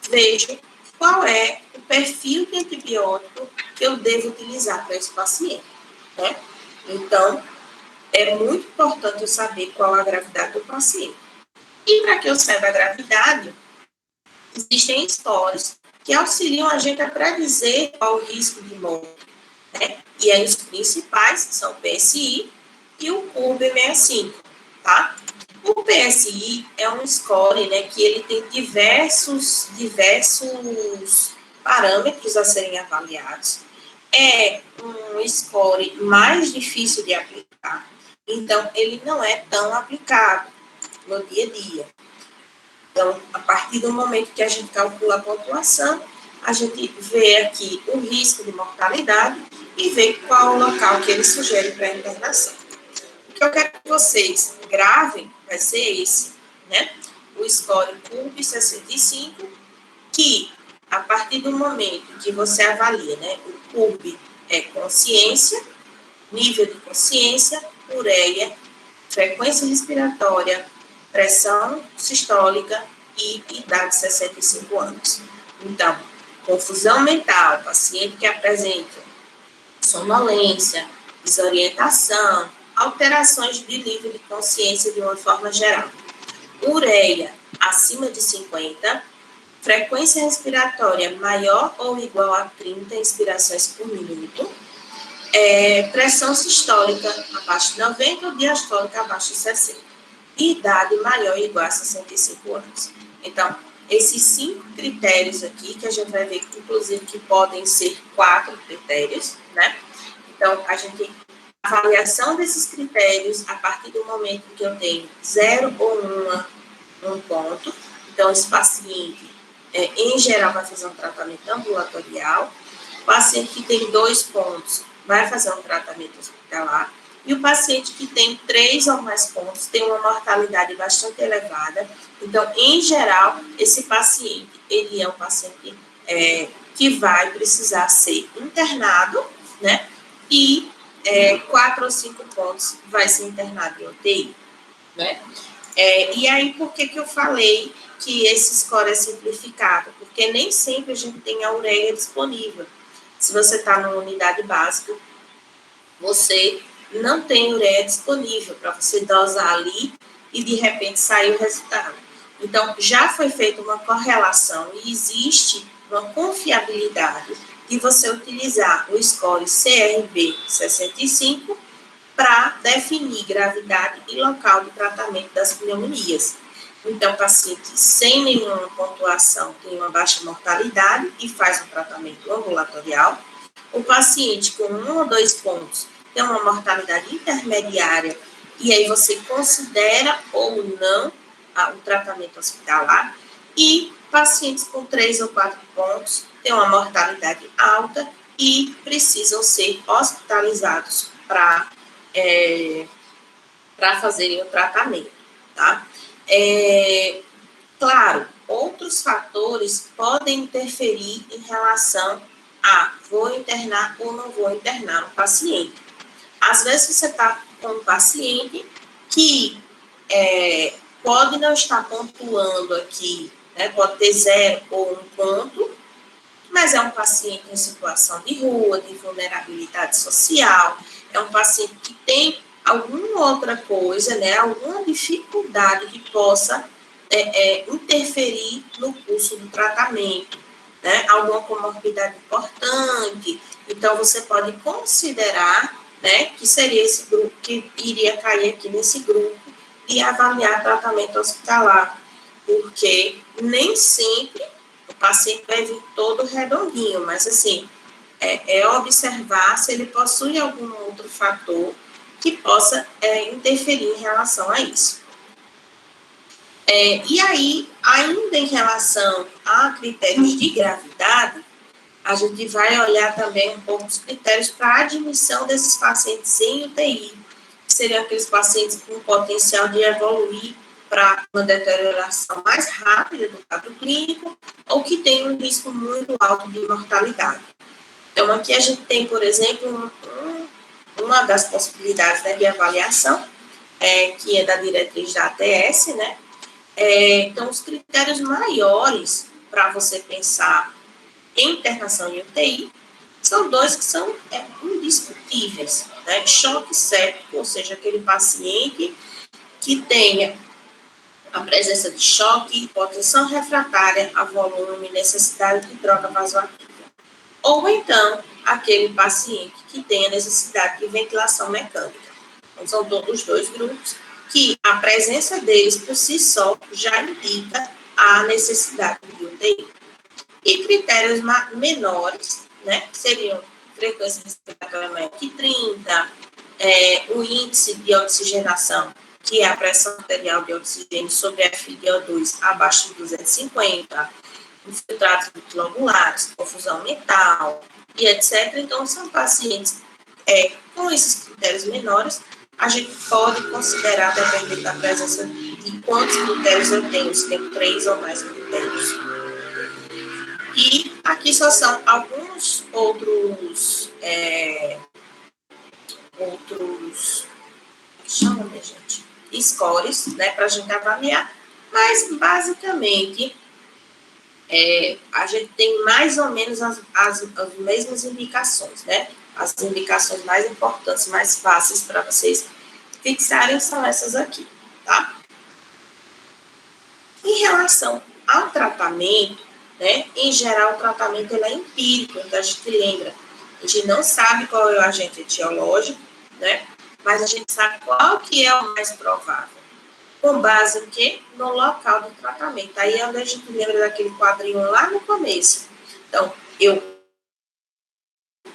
vejo qual é o perfil de antibiótico que eu devo utilizar para esse paciente, né? Então, é muito importante eu saber qual a gravidade do paciente. E para que eu saiba a gravidade, existem scores que auxiliam a gente a predizer qual o risco de morte, né? E aí os principais são o PSI e o CURB-65, tá? O PSI é um score, né, que ele tem diversos parâmetros a serem avaliados. É um score mais difícil de aplicar, então ele não é tão aplicado no dia a dia. Então, a partir do momento que a gente calcula a pontuação, a gente vê aqui o risco de mortalidade e vê qual o local que ele sugere para a internação. O que eu quero que vocês gravem vai ser esse, né? O score CURB-65, que a partir do momento que você avalia, né? O CURB é consciência, nível de consciência, ureia, frequência respiratória, pressão sistólica e idade de 65 anos. Então, confusão mental, paciente que apresenta sonolência, desorientação, alterações de nível de consciência de uma forma geral. Ureia acima de 50, frequência respiratória maior ou igual a 30 inspirações por minuto, pressão sistólica abaixo de 90 ou diastólica abaixo de 60. E idade maior ou igual a 65 anos. Então, esses 5 critérios aqui, que a gente vai ver, inclusive, que podem ser 4 critérios, né? Então, a avaliação desses critérios, a partir do momento que eu tenho 0 ou 1 ponto, então, esse paciente, em geral, vai fazer um tratamento ambulatorial. O paciente que tem 2 pontos vai fazer um tratamento hospitalar. E o paciente que tem 3 ou mais pontos tem uma mortalidade bastante elevada. Então, em geral, esse paciente, ele é um paciente que vai precisar ser internado, né? E 4 ou 5 pontos vai ser internado em UTI, né? E aí, por que eu falei que esse score é simplificado? Porque nem sempre a gente tem a ureia disponível. Se você está numa unidade básica, você não tem ureia disponível para você dosar ali e, de repente, sair o resultado. Então, já foi feita uma correlação e existe uma confiabilidade de você utilizar o score CRB-65 para definir gravidade e local de tratamento das pneumonias. Então, paciente sem nenhuma pontuação tem uma baixa mortalidade e faz um tratamento ambulatorial. O paciente com 1 ou 2 pontos tem uma mortalidade intermediária, e aí você considera ou não o tratamento hospitalar, e pacientes com 3 ou 4 pontos têm uma mortalidade alta e precisam ser hospitalizados para fazerem o tratamento, tá? Claro, outros fatores podem interferir em relação a vou internar ou não vou internar um paciente. Às vezes você está com um paciente que pode não estar pontuando aqui, né, pode ter 0 ou 1 ponto, mas é um paciente em situação de rua, de vulnerabilidade social, é um paciente que tem alguma outra coisa, né, alguma dificuldade que possa interferir no curso do tratamento, né, alguma comorbidade importante. Então, você pode considerar, né, que seria esse grupo que iria cair aqui nesse grupo e avaliar tratamento hospitalar, porque nem sempre o paciente vai vir todo redondinho, mas assim, observar se ele possui algum outro fator que possa interferir em relação a isso. E aí, ainda em relação a critérios de gravidade, a gente vai olhar também um pouco os critérios para a admissão desses pacientes em UTI, que seriam aqueles pacientes com potencial de evoluir para uma deterioração mais rápida do quadro clínico ou que tem um risco muito alto de mortalidade. Então, aqui a gente tem, por exemplo, uma das possibilidades, né, de avaliação, que é da diretriz da ATS, né? Então, os critérios maiores para você pensar em internação em UTI são 2 que são indiscutíveis, né? Choque séptico, ou seja, aquele paciente que tenha a presença de choque, hipotensão refratária a volume, necessidade de troca vasoativa. Ou então, aquele paciente que tenha necessidade de ventilação mecânica. Então, são todos os 2 grupos que a presença deles por si só já indica a necessidade de UTI. E critérios menores, né, que seriam frequência respiratória maior que 30, o índice de oxigenação, que é a pressão arterial de oxigênio sobre FiO2 abaixo de 250, infiltrados globulares, confusão mental e etc. Então, são pacientes com esses critérios menores, a gente pode considerar, dependendo da presença de quantos critérios eu tenho, se tenho 3 ou mais critérios. E aqui só são alguns outros scores, né, para a gente avaliar, mas basicamente a gente tem mais ou menos as mesmas indicações, né? As indicações mais importantes, mais fáceis para vocês fixarem são essas aqui, tá? Em relação ao tratamento, né? Em geral, o tratamento ele é empírico, então a gente lembra, a gente não sabe qual é o agente etiológico, né? Mas a gente sabe qual que é o mais provável. Com base em quê? No local do tratamento. Aí é onde a gente lembra daquele quadrinho lá no começo. Então, eu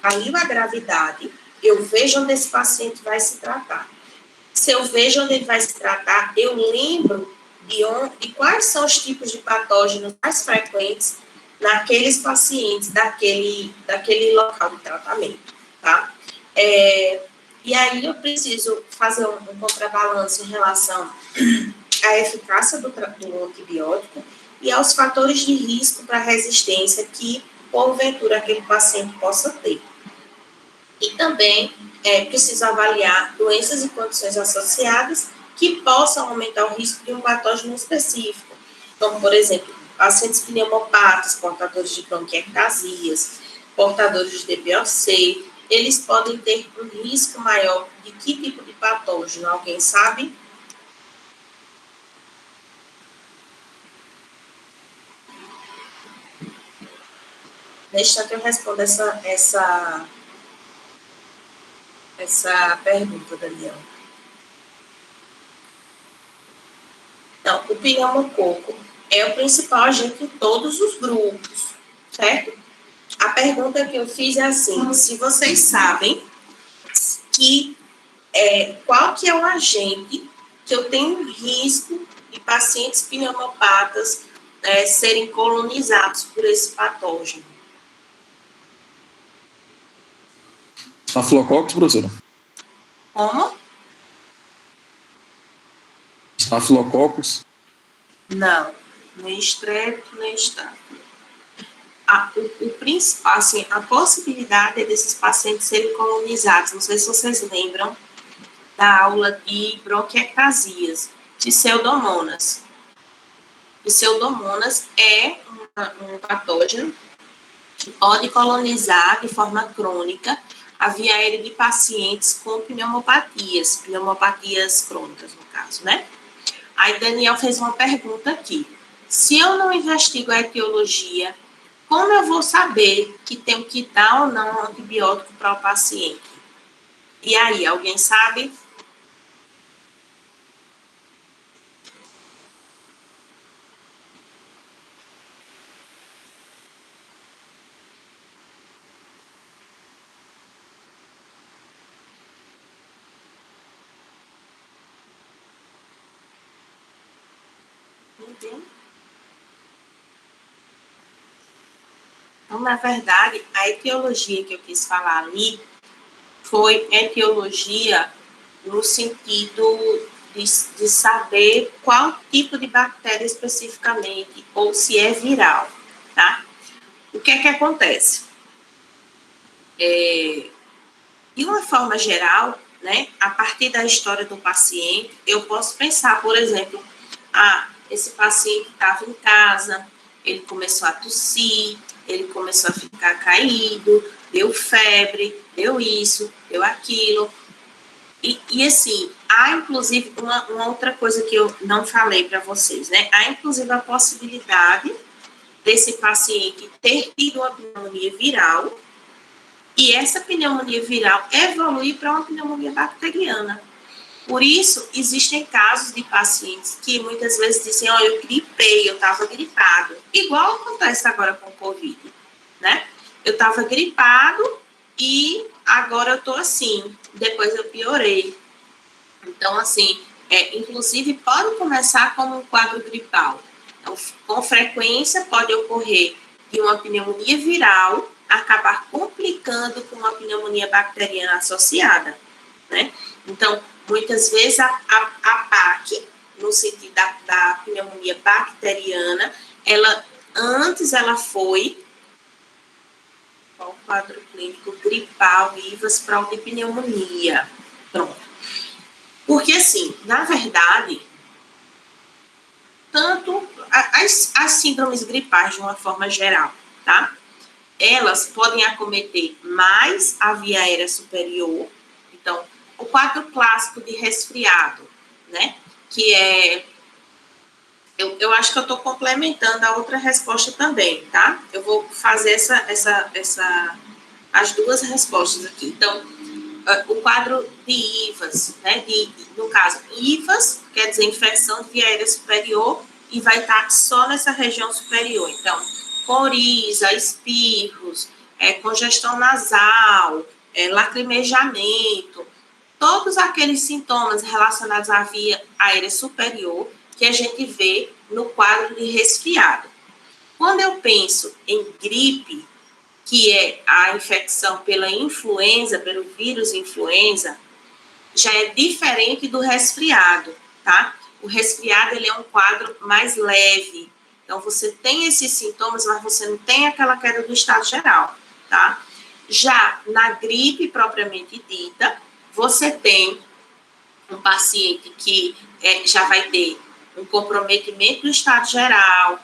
avalio a gravidade, eu vejo onde esse paciente vai se tratar. Se eu vejo onde ele vai se tratar, eu lembro de quais são os tipos de patógenos mais frequentes naqueles pacientes daquele local de tratamento, tá? E aí eu preciso fazer um contrabalanço em relação à eficácia do antibiótico e aos fatores de risco para resistência que, porventura, aquele paciente possa ter. E também preciso avaliar doenças e condições associadas que possam aumentar o risco de um patógeno específico, como, por exemplo, pacientes pneumopatas, portadores de bronquiectasias, portadores de DBOC, eles podem ter um risco maior de que tipo de patógeno? Alguém sabe? Deixa que eu responda essa pergunta, Daniel. Então, o pneumococo é o principal agente em todos os grupos, certo? A pergunta que eu fiz é assim, se vocês sabem que qual que é o agente que eu tenho risco de pacientes pneumopatas serem colonizados por esse patógeno. Estafilococcus, professora? Como? Estafilococcus? Não, nem estrepto, nem estáfilo. O principal, assim, a possibilidade é desses pacientes serem colonizados. Não sei se vocês lembram da aula de bronquiectasias, de pseudomonas. Pseudomonas é um patógeno que pode colonizar de forma crônica a via aérea de pacientes com pneumopatias crônicas, no caso, né? Aí Daniel fez uma pergunta aqui. Se eu não investigo a etiologia, como eu vou saber que tenho que dar ou não antibiótico para o paciente? E aí, alguém sabe? Ninguém? Então, na verdade, a etiologia que eu quis falar ali foi etiologia no sentido de saber qual tipo de bactéria especificamente, ou se é viral, tá? O que é que acontece? De uma forma geral, né, a partir da história do paciente, eu posso pensar, por exemplo, esse paciente estava em casa, ele começou a tossir, ele começou a ficar caído, deu febre, deu isso, deu aquilo. E assim, há inclusive uma outra coisa que eu não falei para vocês, né? Há inclusive a possibilidade desse paciente ter tido uma pneumonia viral e essa pneumonia viral evoluir para uma pneumonia bacteriana. Por isso, existem casos de pacientes que muitas vezes dizem, eu gripei, eu estava gripado. Igual acontece agora com o Covid, né? Eu estava gripado e agora eu estou assim, depois eu piorei. Então, assim, inclusive pode começar como um quadro gripal. Então, com frequência pode ocorrer de uma pneumonia viral acabar complicando com uma pneumonia bacteriana associada, né? Então, muitas vezes a PAC, no sentido da pneumonia bacteriana, antes ela foi qual o quadro clínico gripal, IVAS, para de pneumonia. Pronto. Porque, assim, na verdade, tanto as síndromes gripais, de uma forma geral, tá? Elas podem acometer mais a via aérea superior. Então, o quadro clássico de resfriado, né? Que é... Eu acho que eu estou complementando a outra resposta também, tá? Eu vou fazer as duas respostas aqui. Então, o quadro de IVAS, né? No caso, IVAS quer dizer infecção de via aérea superior e vai estar só nessa região superior. Então, coriza, espirros, congestão nasal, lacrimejamento, todos aqueles sintomas relacionados à via aérea superior que a gente vê no quadro de resfriado. Quando eu penso em gripe, que é a infecção pela influenza, pelo vírus influenza, já é diferente do resfriado, tá? O resfriado, ele é um quadro mais leve. Então, você tem esses sintomas, mas você não tem aquela queda do estado geral, tá? Já na gripe propriamente dita, você tem um paciente que já vai ter um comprometimento do estado geral,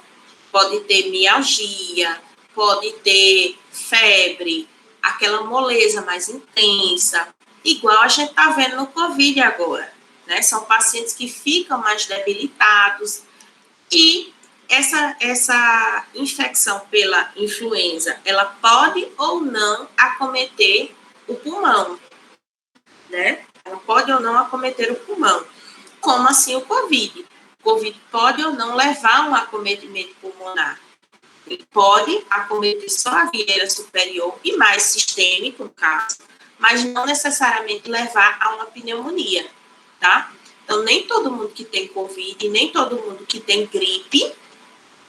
pode ter mialgia, pode ter febre, aquela moleza mais intensa, igual a gente está vendo no Covid agora, né? São pacientes que ficam mais debilitados e essa infecção pela influenza, ela pode ou não acometer o pulmão, né? Ela pode ou não acometer o pulmão. Como assim o Covid? O Covid pode ou não levar a um acometimento pulmonar. Ele pode acometer só a vieira superior e mais sistêmico, no caso, mas não necessariamente levar a uma pneumonia, tá? Então, nem todo mundo que tem Covid, nem todo mundo que tem gripe,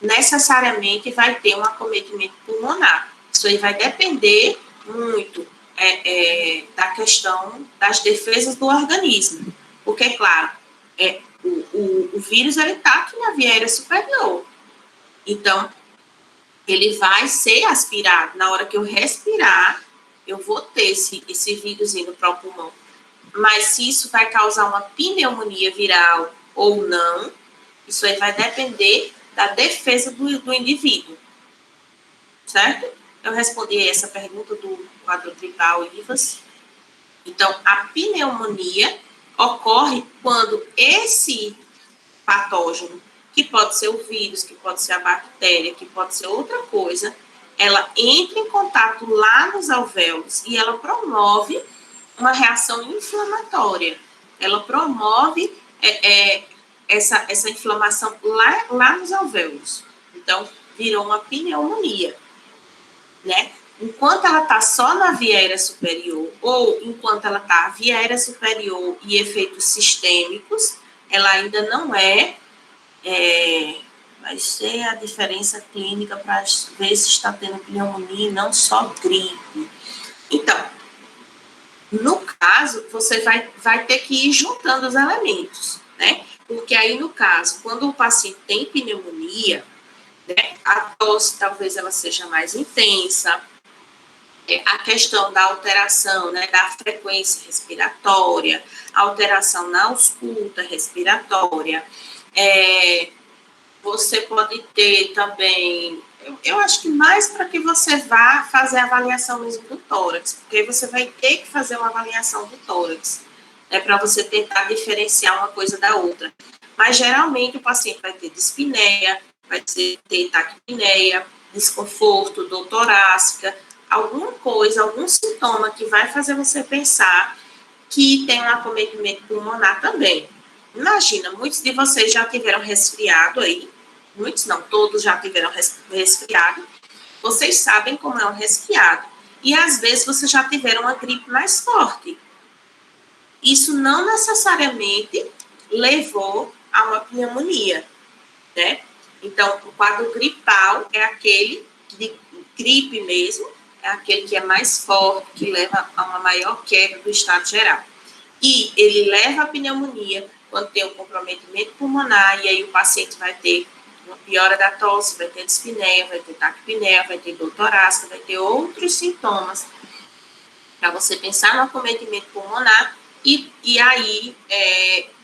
necessariamente vai ter um acometimento pulmonar. Isso aí vai depender muito da questão das defesas do organismo. Porque, claro, o vírus está aqui na via aérea superior. Então, ele vai ser aspirado. Na hora que eu respirar, eu vou ter esse vírus indo para o pulmão. Mas se isso vai causar uma pneumonia viral ou não, isso aí vai depender da defesa do indivíduo. Certo? Eu respondi essa pergunta do quadro gripal, Ivas. Então, a pneumonia ocorre quando esse patógeno, que pode ser o vírus, que pode ser a bactéria, que pode ser outra coisa, ela entra em contato lá nos alvéolos e ela promove uma reação inflamatória. Ela promove essa inflamação lá nos alvéolos. Então, virou uma pneumonia, né? Enquanto ela está só na via aérea superior, ou enquanto ela está via aérea superior e efeitos sistêmicos, ela ainda não vai ser a diferença clínica para ver se está tendo pneumonia e não só gripe. Então, no caso, você vai ter que ir juntando os elementos, né? Porque aí, no caso, quando o paciente tem pneumonia, né, a tosse talvez ela seja mais intensa, a questão da alteração, né, da frequência respiratória, alteração na ausculta respiratória, você pode ter também, eu acho que mais para que você vá fazer a avaliação mesmo do tórax, porque você vai ter que fazer uma avaliação do tórax, né, para você tentar diferenciar uma coisa da outra. Mas, geralmente, o paciente vai ter dispneia, vai ter taquipneia, desconforto, dor torácica, alguma coisa, algum sintoma que vai fazer você pensar que tem um acometimento pulmonar também. Imagina, muitos de vocês já tiveram resfriado aí, muitos não, todos já tiveram resfriado, vocês sabem como é um resfriado, e às vezes vocês já tiveram uma gripe mais forte. Isso não necessariamente levou a uma pneumonia, né? Então, o quadro gripal é aquele de gripe mesmo, é aquele que é mais forte, que leva a uma maior quebra do estado geral. E ele leva a pneumonia quando tem um comprometimento pulmonar, e aí o paciente vai ter uma piora da tosse, vai ter dispneia, vai ter taquipneia, vai ter dor torácica, vai ter outros sintomas para você pensar no acometimento pulmonar, e aí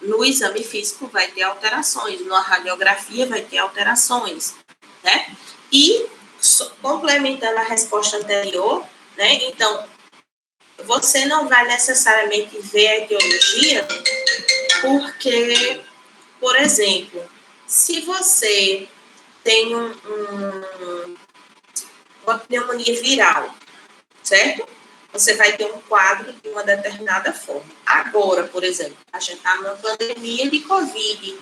no exame físico vai ter alterações, na radiografia vai ter alterações, né? E complementando a resposta anterior, né? Então, você não vai necessariamente ver a etiologia, porque, por exemplo, se você tem uma pneumonia viral, certo? Você vai ter um quadro de uma determinada forma. Agora, por exemplo, a gente está numa pandemia de Covid.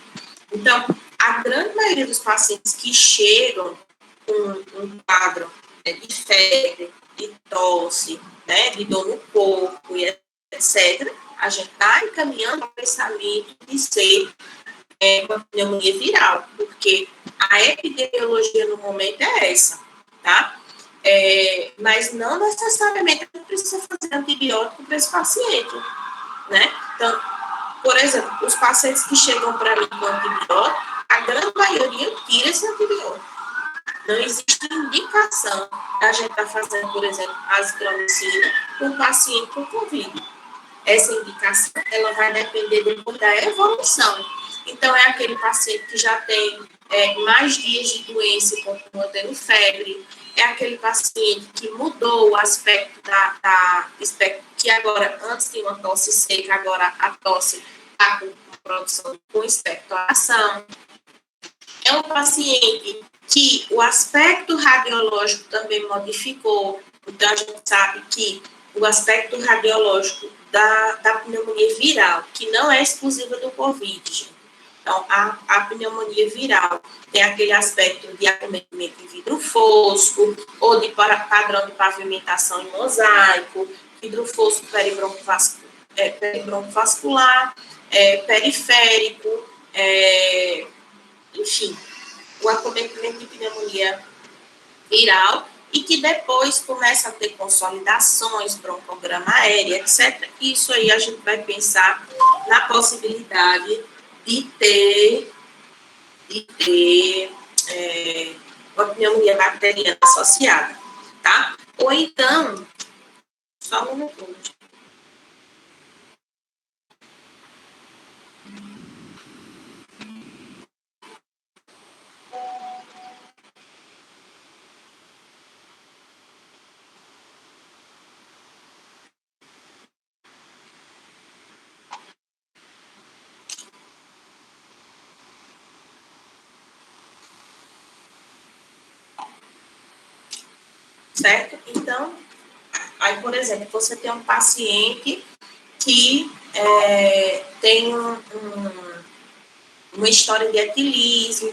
Então, a grande maioria dos pacientes que chegam com um quadro de febre, de tosse, né, de dor no corpo, e etc., a gente está encaminhando ao pensamento de ser uma pneumonia viral, porque a epidemiologia no momento é essa, tá? Mas não necessariamente a gente precisa fazer antibiótico para esse paciente, né? Então, por exemplo, os pacientes que chegam para mim com antibiótico, a grande maioria tira esse antibiótico. Não existe indicação da gente estar fazendo, por exemplo, azitromicina com um paciente com Covid. Essa indicação, ela vai depender depois da evolução. Então, é aquele paciente que já tem mais dias de doença e continua tendo febre, é aquele paciente que mudou o aspecto que agora, antes tinha uma tosse seca, agora a tosse está com produção com expectoração. É um paciente que o aspecto radiológico também modificou. Então, a gente sabe que o aspecto radiológico da pneumonia viral, que não é exclusiva do Covid, gente. Então, a pneumonia viral tem aquele aspecto de acometimento em vidro fosco, ou de padrão de pavimentação em mosaico, vidro fosco perimbroncovascular, periférico, enfim, o acometimento de pneumonia viral, e que depois começa a ter consolidações, broncograma aérea, etc. Isso aí a gente vai pensar na possibilidade de ter uma pneumonia bacteriana associada, tá? Ou então, só um minuto. Certo? Então, aí, por exemplo, você tem um paciente que tem uma história de etilismo,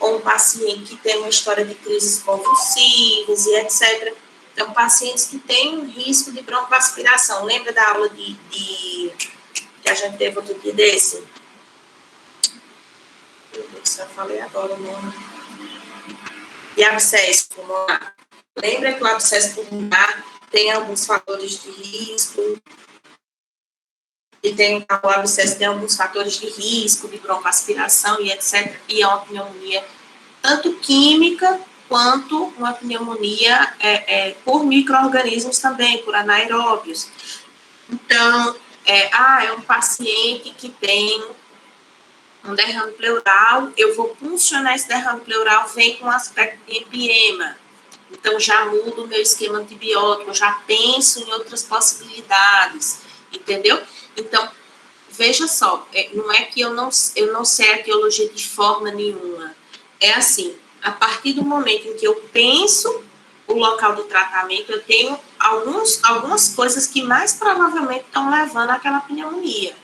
ou um paciente que tem uma história de crises convulsivas e etc. Então, pacientes que têm um risco de broncoaspiração. Lembra da aula que a gente teve outro dia desse? Meu Deus, eu falei agora o nome. De abscesso pulmonar. Lembra que o abscesso pulmonar tem alguns fatores de risco, e o abscesso tem alguns fatores de risco, de broncoaspiração e etc. E é uma pneumonia tanto química quanto uma pneumonia por micro-organismos também, por anaeróbios. Então, é um paciente que tem um derrame pleural, eu vou funcionar esse derrame pleural, vem com um aspecto de empiema. Então, já mudo o meu esquema antibiótico, já penso em outras possibilidades, entendeu? Então, veja só, não é que eu não sei a etiologia de forma nenhuma. É assim, a partir do momento em que eu penso o local do tratamento, eu tenho algumas coisas que mais provavelmente estão levando àquela pneumonia,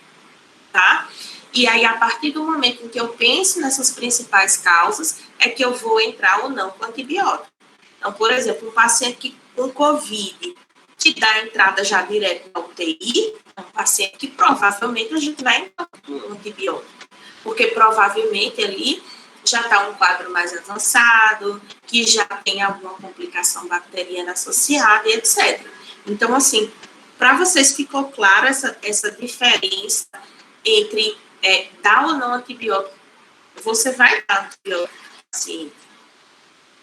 tá? E aí, a partir do momento em que eu penso nessas principais causas, é que eu vou entrar ou não com antibiótico. Então, por exemplo, um paciente que com COVID te dá a entrada já direto na UTI, é um paciente que provavelmente a gente vai entrar com um antibiótico, porque provavelmente ali já está um quadro mais avançado, que já tem alguma complicação bacteriana associada e etc. Então, assim, para vocês ficou clara essa diferença entre dar ou não antibiótico, você vai dar antibiótico para o paciente,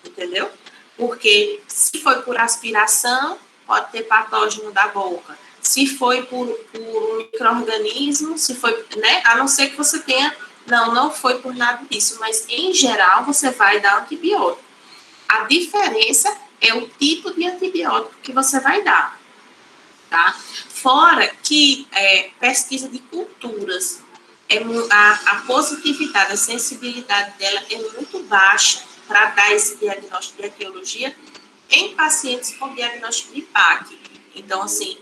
entendeu? Porque se foi por aspiração, pode ter patógeno da boca. Se foi por um micro-organismo, se foi, né? A não ser que você tenha, não foi por nada disso, mas em geral você vai dar antibiótico. A diferença é o tipo de antibiótico que você vai dar, tá? Fora que pesquisa de culturas, a positividade, a sensibilidade dela é muito baixa para dar esse diagnóstico de etiologia em pacientes com diagnóstico de PAC. Então, assim,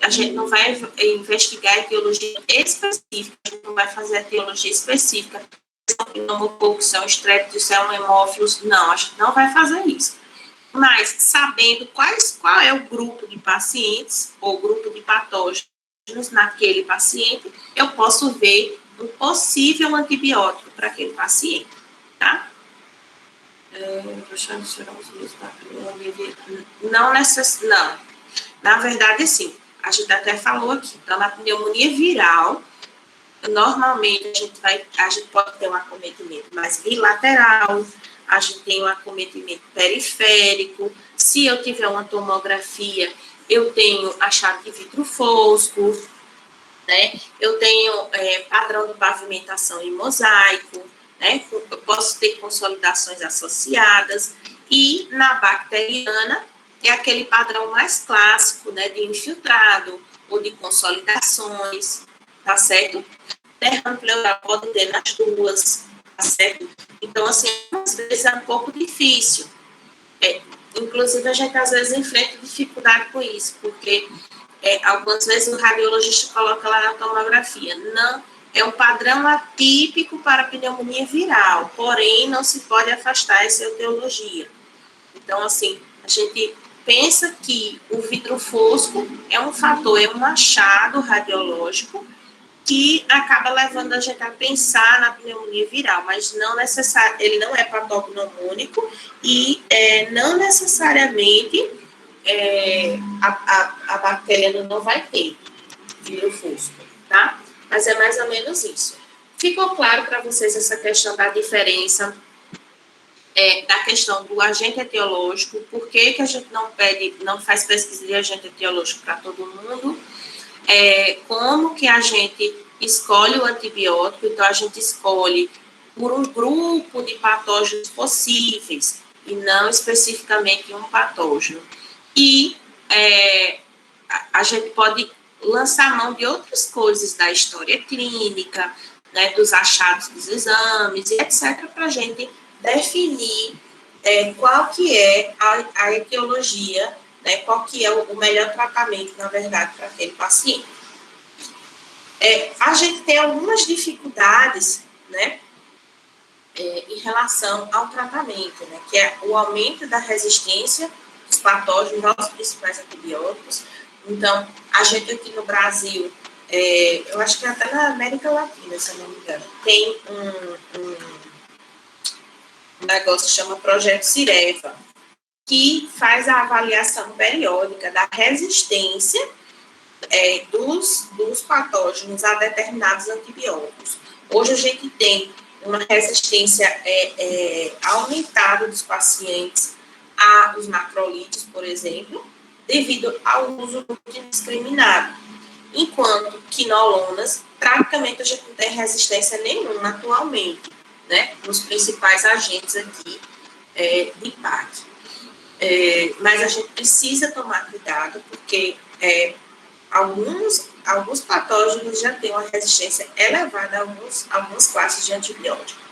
a gente não vai investigar a etiologia específica, a gente não vai fazer a etiologia específica, se é um pneumococo, se é um estrepto, se é um hemófilos, não, a gente não vai fazer isso. Mas, sabendo qual é o grupo de pacientes, ou grupo de patógenos naquele paciente, eu posso ver um possível antibiótico para aquele paciente, tá? Não. Na verdade, sim. A gente até falou aqui. Então, na pneumonia viral, normalmente a gente pode ter um acometimento mais bilateral, a gente tem um acometimento periférico. Se eu tiver uma tomografia, eu tenho achado de vidro fosco, né? Eu tenho padrão de pavimentação em mosaico, né? Eu posso ter consolidações associadas, e na bacteriana é aquele padrão mais clássico, né? De infiltrado ou de consolidações, tá certo? Derrame pleural pode ter nas duas, tá certo? Então, assim, às vezes é um pouco difícil. Inclusive, a gente às vezes enfrenta dificuldade com isso, porque algumas vezes o radiologista coloca lá na tomografia, não, é o padrão atípico para pneumonia viral, porém não se pode afastar essa etiologia. Então, assim, a gente pensa que o vidro fosco é um fator, é um achado radiológico que acaba levando a gente a pensar na pneumonia viral, mas não ele não é patognomônico e não necessariamente a bactéria não vai ter vidro fosco, tá? Mas é mais ou menos isso. Ficou claro para vocês essa questão da diferença da questão do agente etiológico, por que a gente não faz pesquisa de agente etiológico para todo mundo, como que a gente escolhe o antibiótico, então a gente escolhe por um grupo de patógenos possíveis, e não especificamente um patógeno. E a gente pode lançar mão de outras coisas da história clínica, né, dos achados dos exames, etc., para a gente definir qual que é a etiologia, né, qual que é o melhor tratamento, na verdade, para aquele paciente. A gente tem algumas dificuldades, né, em relação ao tratamento, né, que é o aumento da resistência dos patógenos aos principais antibióticos. Então, a gente aqui no Brasil, eu acho que até na América Latina, se eu não me engano, tem um negócio que chama Projeto Cireva, que faz a avaliação periódica da resistência dos patógenos a determinados antibióticos. Hoje a gente tem uma resistência aumentada dos pacientes aos macrolídeos, por exemplo, devido ao uso indiscriminado. Enquanto quinolonas, praticamente a gente não tem resistência nenhuma atualmente, né, nos principais agentes aqui de PAC. Mas a gente precisa tomar cuidado, porque alguns patógenos já têm uma resistência elevada a algumas classes de antibióticos.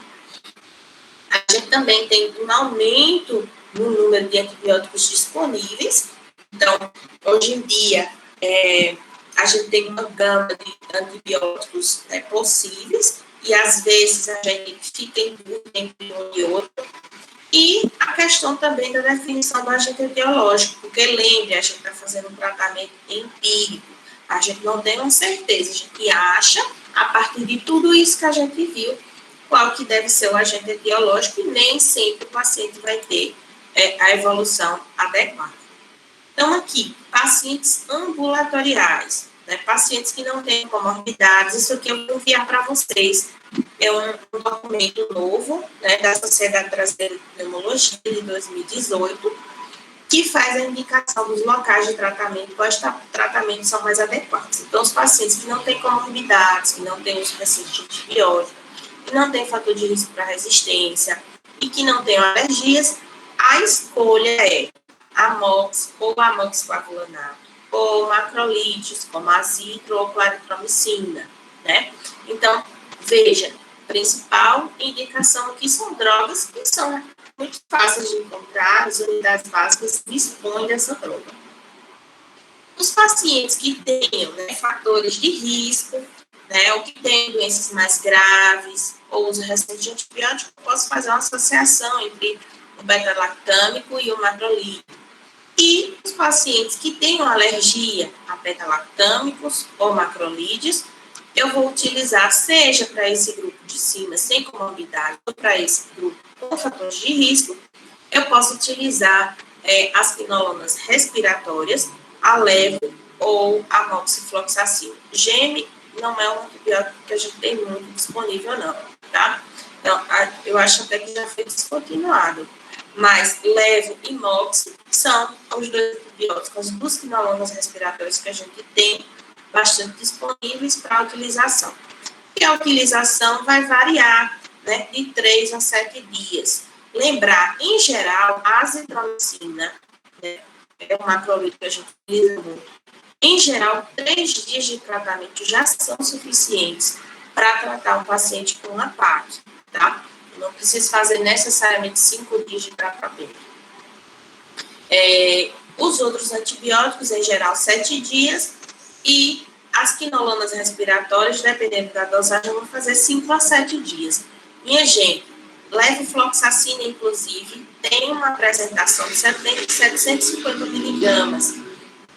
A gente também tem um aumento no número de antibióticos disponíveis. Então, hoje em dia, a gente tem uma gama de antibióticos possíveis, e às vezes a gente fica em dúvida entre um e outro. E a questão também da definição do agente etiológico, porque lembre, a gente está fazendo um tratamento empírico, a gente não tem uma certeza, a gente acha, a partir de tudo isso que a gente viu, qual que deve ser o agente etiológico, e nem sempre o paciente vai ter a evolução adequada. Então, aqui, pacientes ambulatoriais, né, pacientes que não têm comorbidades, isso aqui eu vou enviar para vocês. É um documento novo, né, da Sociedade Brasileira de Pneumologia, de 2018, que faz a indicação dos locais de tratamento, quais tratamentos são mais adequados. Então, os pacientes que não têm comorbidades, que não têm uso recente de antibiótico, que não têm fator de risco para resistência e que não têm alergias, a escolha é amox ou amoxiclavulanato, ou macrolides, como azitro ou claritromicina, né? Então, veja, principal indicação aqui são drogas que são muito fáceis de encontrar, as unidades básicas dispõem dessa droga. Os pacientes que tenham, né, fatores de risco, né, ou que têm doenças mais graves, ou uso recente de antibiótico, eu posso fazer uma associação entre o beta-lactâmico e o macrolídeo. E os pacientes que tenham alergia a beta-lactâmicos ou macrolídeos, eu vou utilizar, seja para esse grupo de cima sem comorbidade, ou para esse grupo com fatores de risco, eu posso utilizar as quinolonas respiratórias, a levo ou a moxifloxacin. GEM não é um antibiótico que a gente tem muito disponível, não, tá? Então, eu acho até que já foi descontinuado. Mas levo e mox são os dois antibióticos, as duas quinolonas respiratórias que a gente tem bastante disponíveis para a utilização. E a utilização vai variar, né, de 3 a 7 dias. Lembrar, em geral, a azitromicina, né, é um macrolídeo que a gente utiliza muito. Em geral, 3 dias de tratamento já são suficientes para tratar um paciente com uma PAC, tá? Não precisa fazer necessariamente 5 dias de tratamento. Os outros antibióticos, em geral, 7 dias, e a As quinolonas respiratórias, dependendo da dosagem, vão fazer 5 a 7 dias. Minha gente, levofloxacina, inclusive, tem uma apresentação de 750 miligramas,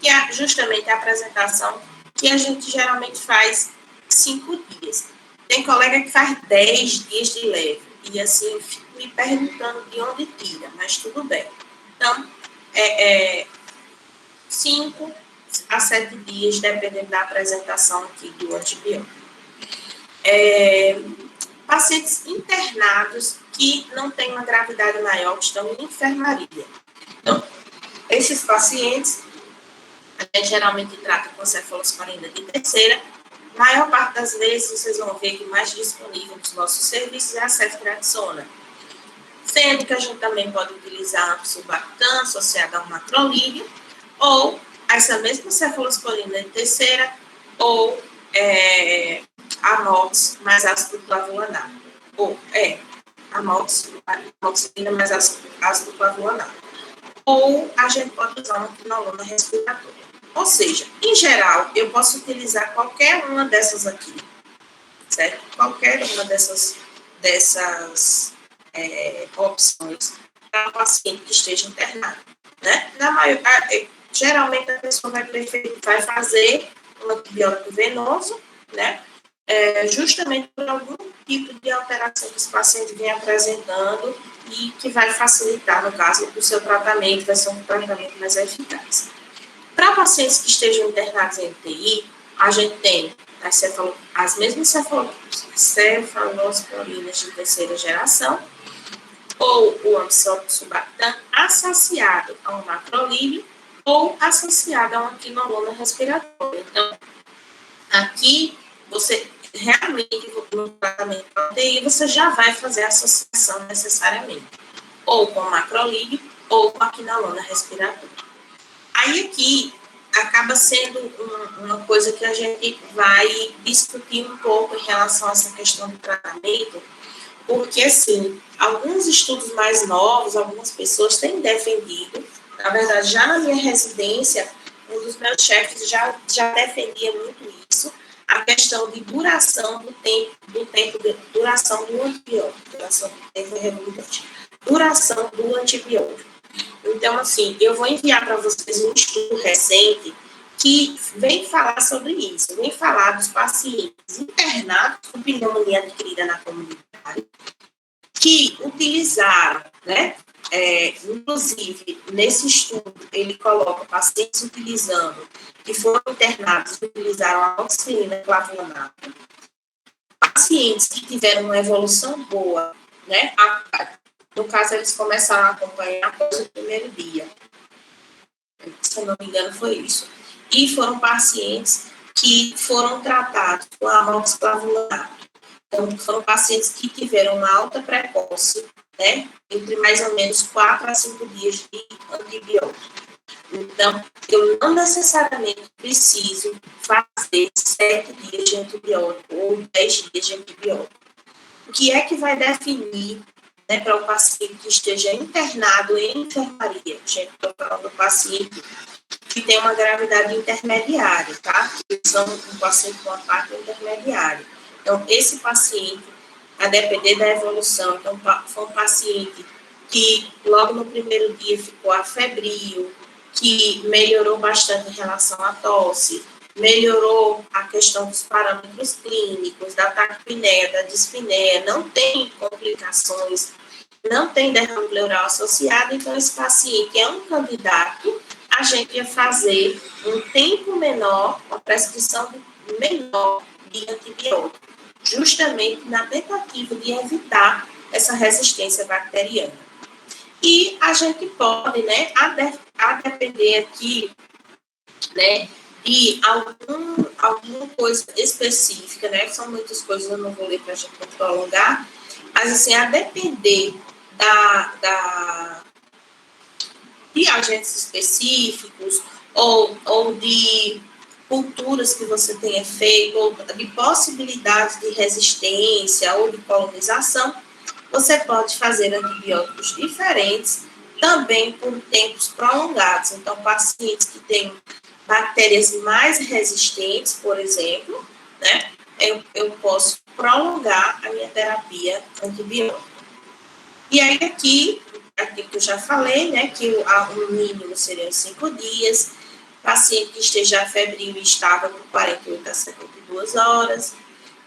que é justamente a apresentação que a gente geralmente faz 5 dias. Tem colega que faz 10 dias de leve, e assim, fico me perguntando de onde tira, mas tudo bem. Então, 5 a 7 dias, dependendo da apresentação aqui do antibiótico. Pacientes internados que não têm uma gravidade maior, que estão em enfermaria. Então, esses pacientes, a gente geralmente trata com cefalosporina de terceira. A maior parte das vezes, vocês vão ver que o mais disponível nos nossos serviços é a ceftriaxona. Sendo que a gente também pode utilizar a sulbactam associada ao macrolídeo, ou essa mesma cefalosporina de terceira, ou amox mais ácido clavulanato. Ou amoxicilina mais ácido clavulanato. Ou a gente pode usar uma quinolona respiratória. Ou seja, em geral, eu posso utilizar qualquer uma dessas aqui, certo? Qualquer uma dessas opções para o paciente que esteja internado, né? Geralmente a pessoa vai fazer um antibiótico venoso, né? Justamente por algum tipo de alteração que esse paciente vem apresentando e que vai facilitar, no caso, o seu tratamento, vai ser um tratamento mais eficaz. Para pacientes que estejam internados em UTI, a gente tem as mesmas cefalosporinas de terceira geração, ou o sulbactam associado a um macrolídeo, ou associado a uma quinolona respiratória. Então, aqui, você realmente, no tratamento da UTI, você já vai fazer a associação necessariamente, ou com o macrolídeo, ou com a quinolona respiratória. Aí aqui, acaba sendo uma coisa que a gente vai discutir um pouco em relação a essa questão do tratamento, porque, assim, alguns estudos mais novos, algumas pessoas têm defendido, na verdade, já na minha residência, um dos meus chefes já defendia muito isso, a questão de duração do tempo duração do antibiótico, duração do antibiótico. Então, assim, eu vou enviar para vocês um estudo recente que vem falar sobre isso, vem falar dos pacientes internados com pneumonia adquirida na comunidade, que utilizaram, né, inclusive, nesse estudo, ele coloca pacientes que foram internados e utilizaram a amoxicilina clavulanato, pacientes que tiveram uma evolução boa, né, no caso, eles começaram a acompanhar após o primeiro dia, se eu não me engano, foi isso, e foram pacientes que foram tratados com a amoxiclavulanato. Então, foram pacientes que tiveram uma alta precoce, né, entre mais ou menos 4 a 5 dias de antibiótico. Então, eu não necessariamente preciso fazer 7 dias de antibiótico ou 10 dias de antibiótico. O que é que vai definir, né, para o paciente que esteja internado em enfermaria? Gente, estou falando do paciente que tem uma gravidade intermediária, tá? Que são um paciente com uma parte intermediária. Então, esse paciente, a depender da evolução, então, foi um paciente que logo no primeiro dia ficou afebril, que melhorou bastante em relação à tosse, melhorou a questão dos parâmetros clínicos, da taquipneia, da dispneia, não tem complicações, não tem derrame pleural associado, então esse paciente é um candidato, a gente ia fazer um tempo menor, uma prescrição menor de antibiótico, justamente na tentativa de evitar essa resistência bacteriana. E a gente pode, né, a depender aqui, né, de alguma coisa específica, né, são muitas coisas, eu não vou ler para a gente não prolongar, mas assim, a depender de agentes específicos ou de culturas que você tenha feito, ou de possibilidades de resistência ou de colonização, você pode fazer antibióticos diferentes, também por tempos prolongados. Então, pacientes que têm bactérias mais resistentes, por exemplo, né, eu posso prolongar a minha terapia antibiótica. E aí aqui que eu já falei, né, que o mínimo seriam 5 dias, paciente que esteja febril e estável por 48 a 72 horas.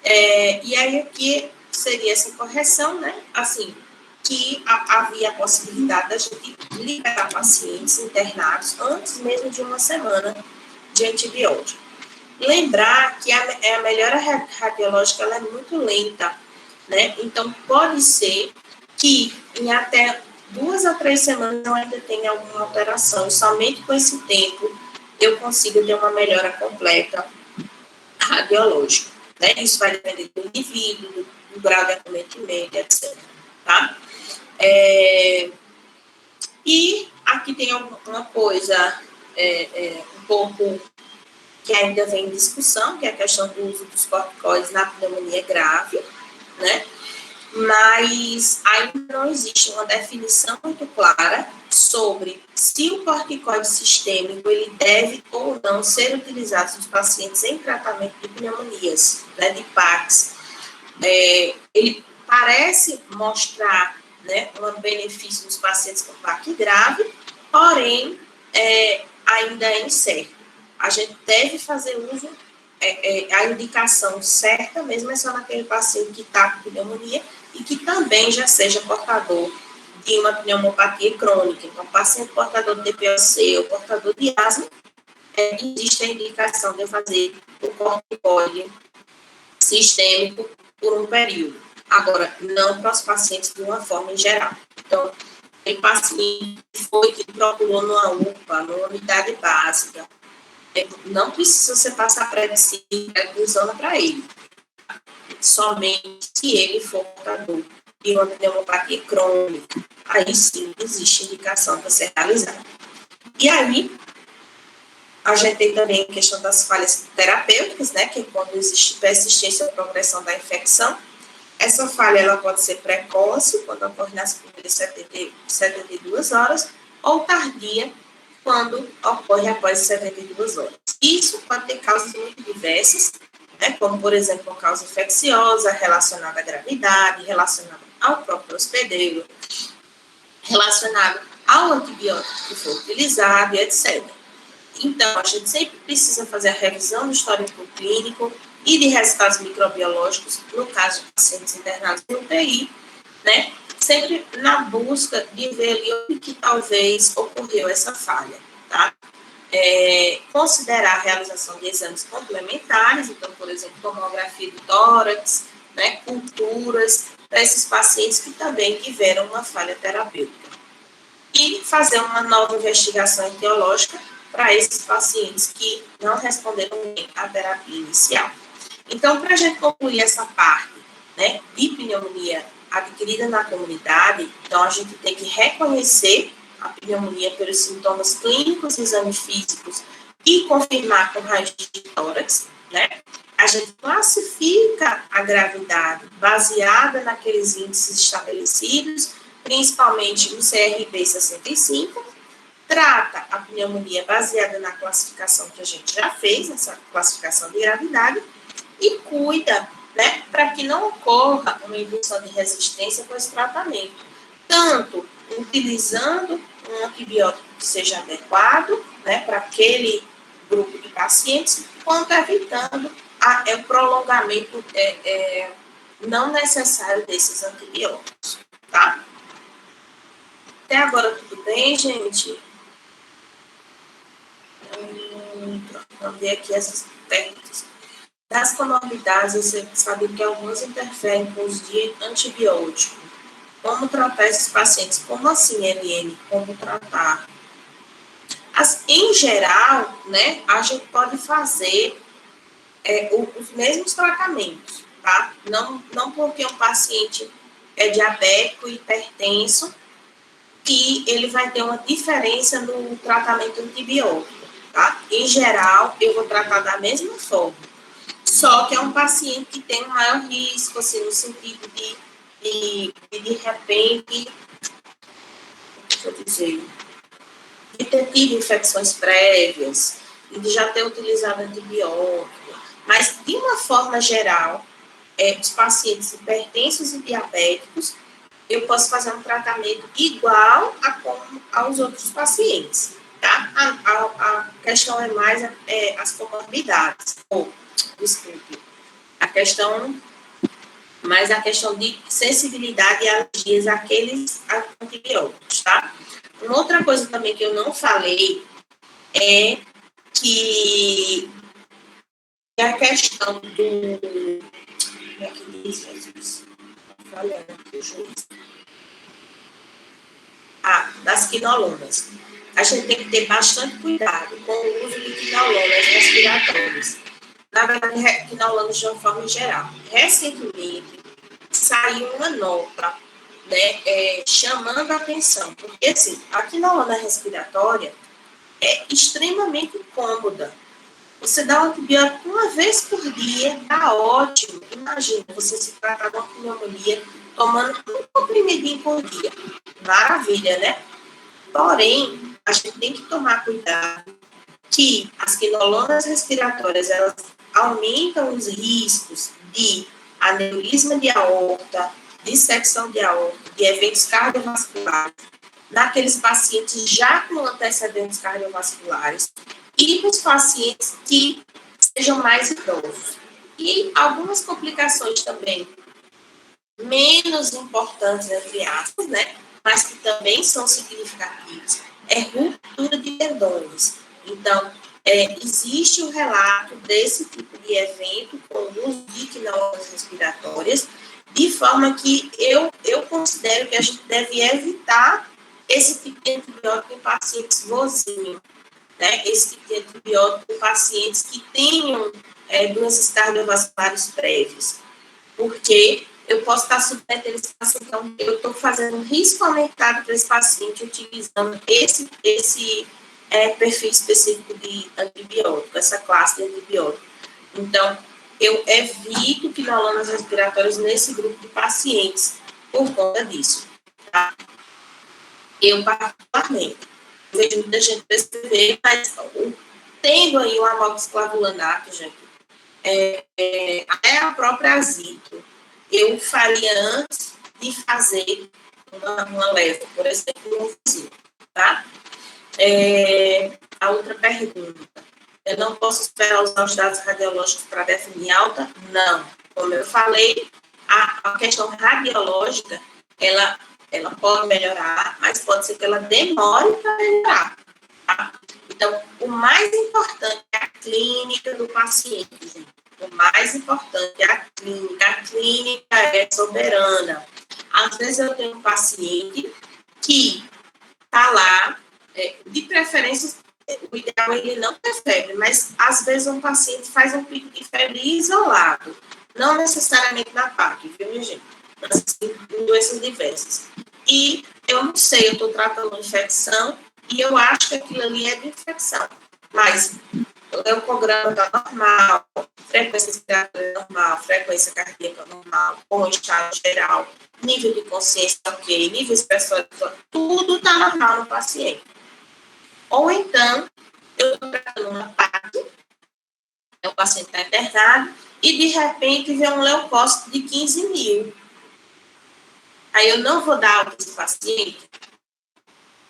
E aí aqui seria essa correção, né, assim, que havia a possibilidade da gente liberar pacientes internados antes mesmo de uma semana de antibiótico. Lembrar que a melhora radiológica ela é muito lenta, né? Então, pode ser que em até 2 a 3 semanas eu ainda tenha alguma alteração, e somente com esse tempo eu consigo ter uma melhora completa radiológica, né? Isso vai depender do indivíduo, do grau de acometimento, etc. Tá? E aqui tem alguma coisa um pouco que ainda vem em discussão, que é a questão do uso dos corticoides na pneumonia grave, né? Mas ainda não existe uma definição muito clara sobre se o corticoide sistêmico ele deve ou não ser utilizado nos pacientes em tratamento de pneumonias, né, de PACs. Ele parece mostrar, né, um benefício nos pacientes com PAC grave, porém, ainda é incerto. A gente deve fazer uso, a indicação certa, mesmo é só naquele paciente que está com pneumonia e que também já seja portador de uma pneumopatia crônica. Então, paciente portador de DPOC ou portador de asma, existe a indicação de fazer o corticoide sistêmico por um período. Agora, não para os pacientes de uma forma em geral. Então, tem paciente que procurou numa UPA, numa unidade básica, não precisa você passar prednisona para ele. Somente se ele for portador de uma pneumopatia crônica, aí sim existe indicação para ser realizada. E aí, a gente tem também a questão das falhas terapêuticas, né, que é quando existe persistência ou progressão da infecção. Essa falha ela pode ser precoce, quando ocorre nas primeiras 72 horas, ou tardia, quando ocorre após 72 horas. Isso pode ter causas muito diversas, né, como, por exemplo, uma causa infecciosa relacionada à gravidade, relacionada ao próprio hospedeiro, relacionada ao antibiótico que foi utilizado, etc. Então, a gente sempre precisa fazer a revisão do histórico clínico e de resultados microbiológicos, no caso de pacientes internados em UTI, né? Sempre na busca de ver ali onde que talvez ocorreu essa falha, tá? Considerar a realização de exames complementares, então, por exemplo, tomografia do tórax, né, culturas, para esses pacientes que também tiveram uma falha terapêutica. E fazer uma nova investigação etiológica para esses pacientes que não responderam bem à terapia inicial. Então, para a gente concluir essa parte, né, de pneumonia adquirida na comunidade, então a gente tem que reconhecer a pneumonia pelos sintomas clínicos, exames físicos e confirmar com raio de tórax, né? A gente classifica a gravidade baseada naqueles índices estabelecidos, principalmente no CRP 65, trata a pneumonia baseada na classificação que a gente já fez, essa classificação de gravidade, e cuida, né, para que não ocorra uma indução de resistência com esse tratamento, tanto utilizando um antibiótico que seja adequado, né, para aquele grupo de pacientes, quanto evitando o prolongamento não necessário desses antibióticos, tá? Até agora tudo bem, gente? Vamos ver aqui essas técnicas. Das comorbidades, você sabe que algumas interferem com os de antibiótico. Como tratar esses pacientes? Como assim, LN? Como tratar? Em geral, né, a gente pode fazer os mesmos tratamentos, tá? Não porque um paciente é diabético e hipertenso, que ele vai ter uma diferença no tratamento antibiótico, tá? Em geral, eu vou tratar da mesma forma. Só que é um paciente que tem um maior risco, assim, no sentido de repente, deixa eu dizer, de ter tido infecções prévias, de já ter utilizado antibiótico, mas, de uma forma geral, os pacientes hipertensos e diabéticos, eu posso fazer um tratamento igual aos outros pacientes, tá? A questão é mais as comorbidades, desculpe, a questão de sensibilidade e alergias àqueles antibióticos, tá? Uma outra coisa também que eu não falei é que a questão do... Como é que diz, Jesus? Falando aqui, o juiz. Das quinolonas. A gente tem que ter bastante cuidado com o uso de quinolonas respiratórias. Na verdade, quinolonas de uma forma geral. Recentemente, saiu uma nota, né, chamando a atenção, porque, assim, a quinolona respiratória é extremamente cômoda. Você dá o antibiótico uma vez por dia, tá ótimo. Imagina, você se tratar de uma pneumonia tomando um comprimidinho por dia. Maravilha, né? Porém, a gente tem que tomar cuidado que as quinolonas respiratórias, elas aumentam os riscos de aneurisma de aorta, dissecção de aorta, de eventos cardiovasculares, naqueles pacientes já com antecedentes cardiovasculares e nos pacientes que sejam mais idosos. E algumas complicações também menos importantes, entre aspas, né? Mas que também são significativas, é ruptura de tendões. Então, existe um relato desse tipo de evento com o uso de quinolonas respiratórias, de forma que eu considero que a gente deve evitar esse tipo de antibiótico em pacientes vozinhos, né? Esse tipo de antibiótico em pacientes que tenham doenças cardiovasculares prévias, porque eu posso estar submetendo esse paciente, então eu estou fazendo um risco aumentado para esse paciente utilizando esse perfil específico de antibiótico, essa classe de antibiótico. Então, eu evito quinolonas respiratórias nesse grupo de pacientes por conta disso, tá? Eu, particularmente, vejo muita gente perceber, mas tendo aí o amoxiclavulanato, gente, até a própria azito, eu faria antes de fazer uma leva, por exemplo, no vizinho, tá? A outra pergunta, eu não posso esperar usar os dados radiológicos para definir alta? Não. Como eu falei, a questão radiológica, ela pode melhorar, mas pode ser que ela demore para melhorar, tá? Então, o mais importante é a clínica do paciente, gente. O mais importante é a clínica. A clínica é soberana. Às vezes eu tenho um paciente que está lá, de preferência, o ideal é ele não ter febre, mas às vezes um paciente faz um pico de febre isolado, não necessariamente na PAC, viu, minha gente? Mas em doenças diversas. E eu não sei, eu estou tratando uma infecção e eu acho que aquilo ali é de infecção, mas o leucograma está normal, frequência respiratória normal, frequência cardíaca normal, bom estado geral, nível de consciência ok, nível expressório, tudo está normal no paciente. Ou então, eu estou tratando uma PAC, o paciente está internado, e de repente vem um leucócito de 15 mil. Aí eu não vou dar alta esse paciente?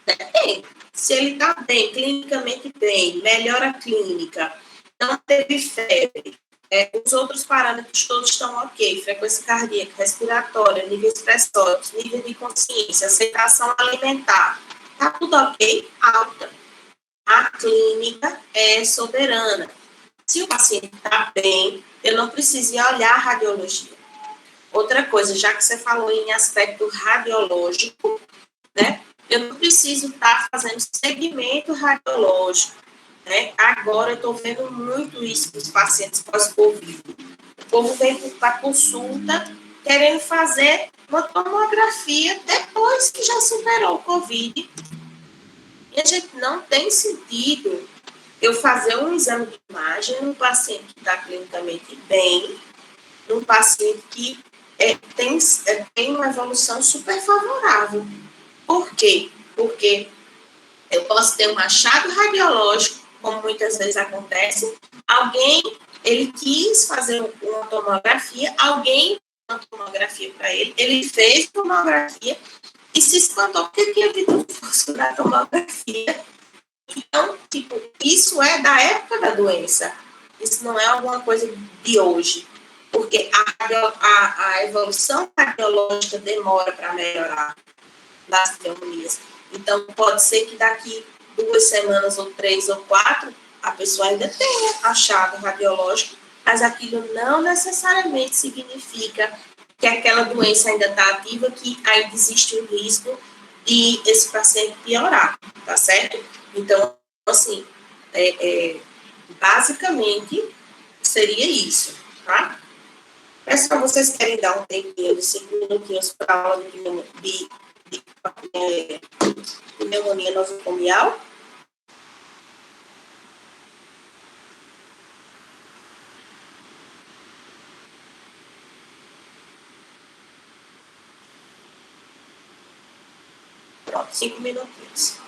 Depende. Se ele está bem, clinicamente bem, melhora a clínica, não teve febre, os outros parâmetros todos estão ok, frequência cardíaca, respiratória, nível expressório, nível de consciência, aceitação alimentar, está tudo ok, alta. A clínica é soberana. Se o paciente está bem, eu não preciso ir olhar a radiologia. Outra coisa, já que você falou em aspecto radiológico, né? Eu não preciso estar fazendo segmento radiológico, né? Agora eu estou vendo muito isso nos pacientes pós-Covid. O povo vem para consulta querendo fazer uma tomografia depois que já superou o Covid. E a gente não tem sentido eu fazer um exame de imagem num paciente que está clinicamente bem, num paciente que tem uma evolução super favorável. Por quê? Porque eu posso ter um achado radiológico como muitas vezes acontece, alguém, ele quis fazer uma tomografia, alguém uma tomografia para ele, ele fez tomografia e se espantou porque tinha visto o fósforo da tomografia. Então, tipo, isso é da época da doença. Isso não é alguma coisa de hoje. Porque a evolução radiológica demora para melhorar das pneumonias. Então, pode ser que daqui 2 semanas, ou 3, ou 4, a pessoa ainda tenha achado radiológico, mas aquilo não necessariamente significa que aquela doença ainda está ativa, que ainda existe o risco de esse paciente piorar, tá certo? Então, assim, basicamente, seria isso, tá? Pessoal, vocês querem dar um tempinho de 5 minutinhos para a aula de pneumonia nosocomial? Pronto, 5 minutinhos.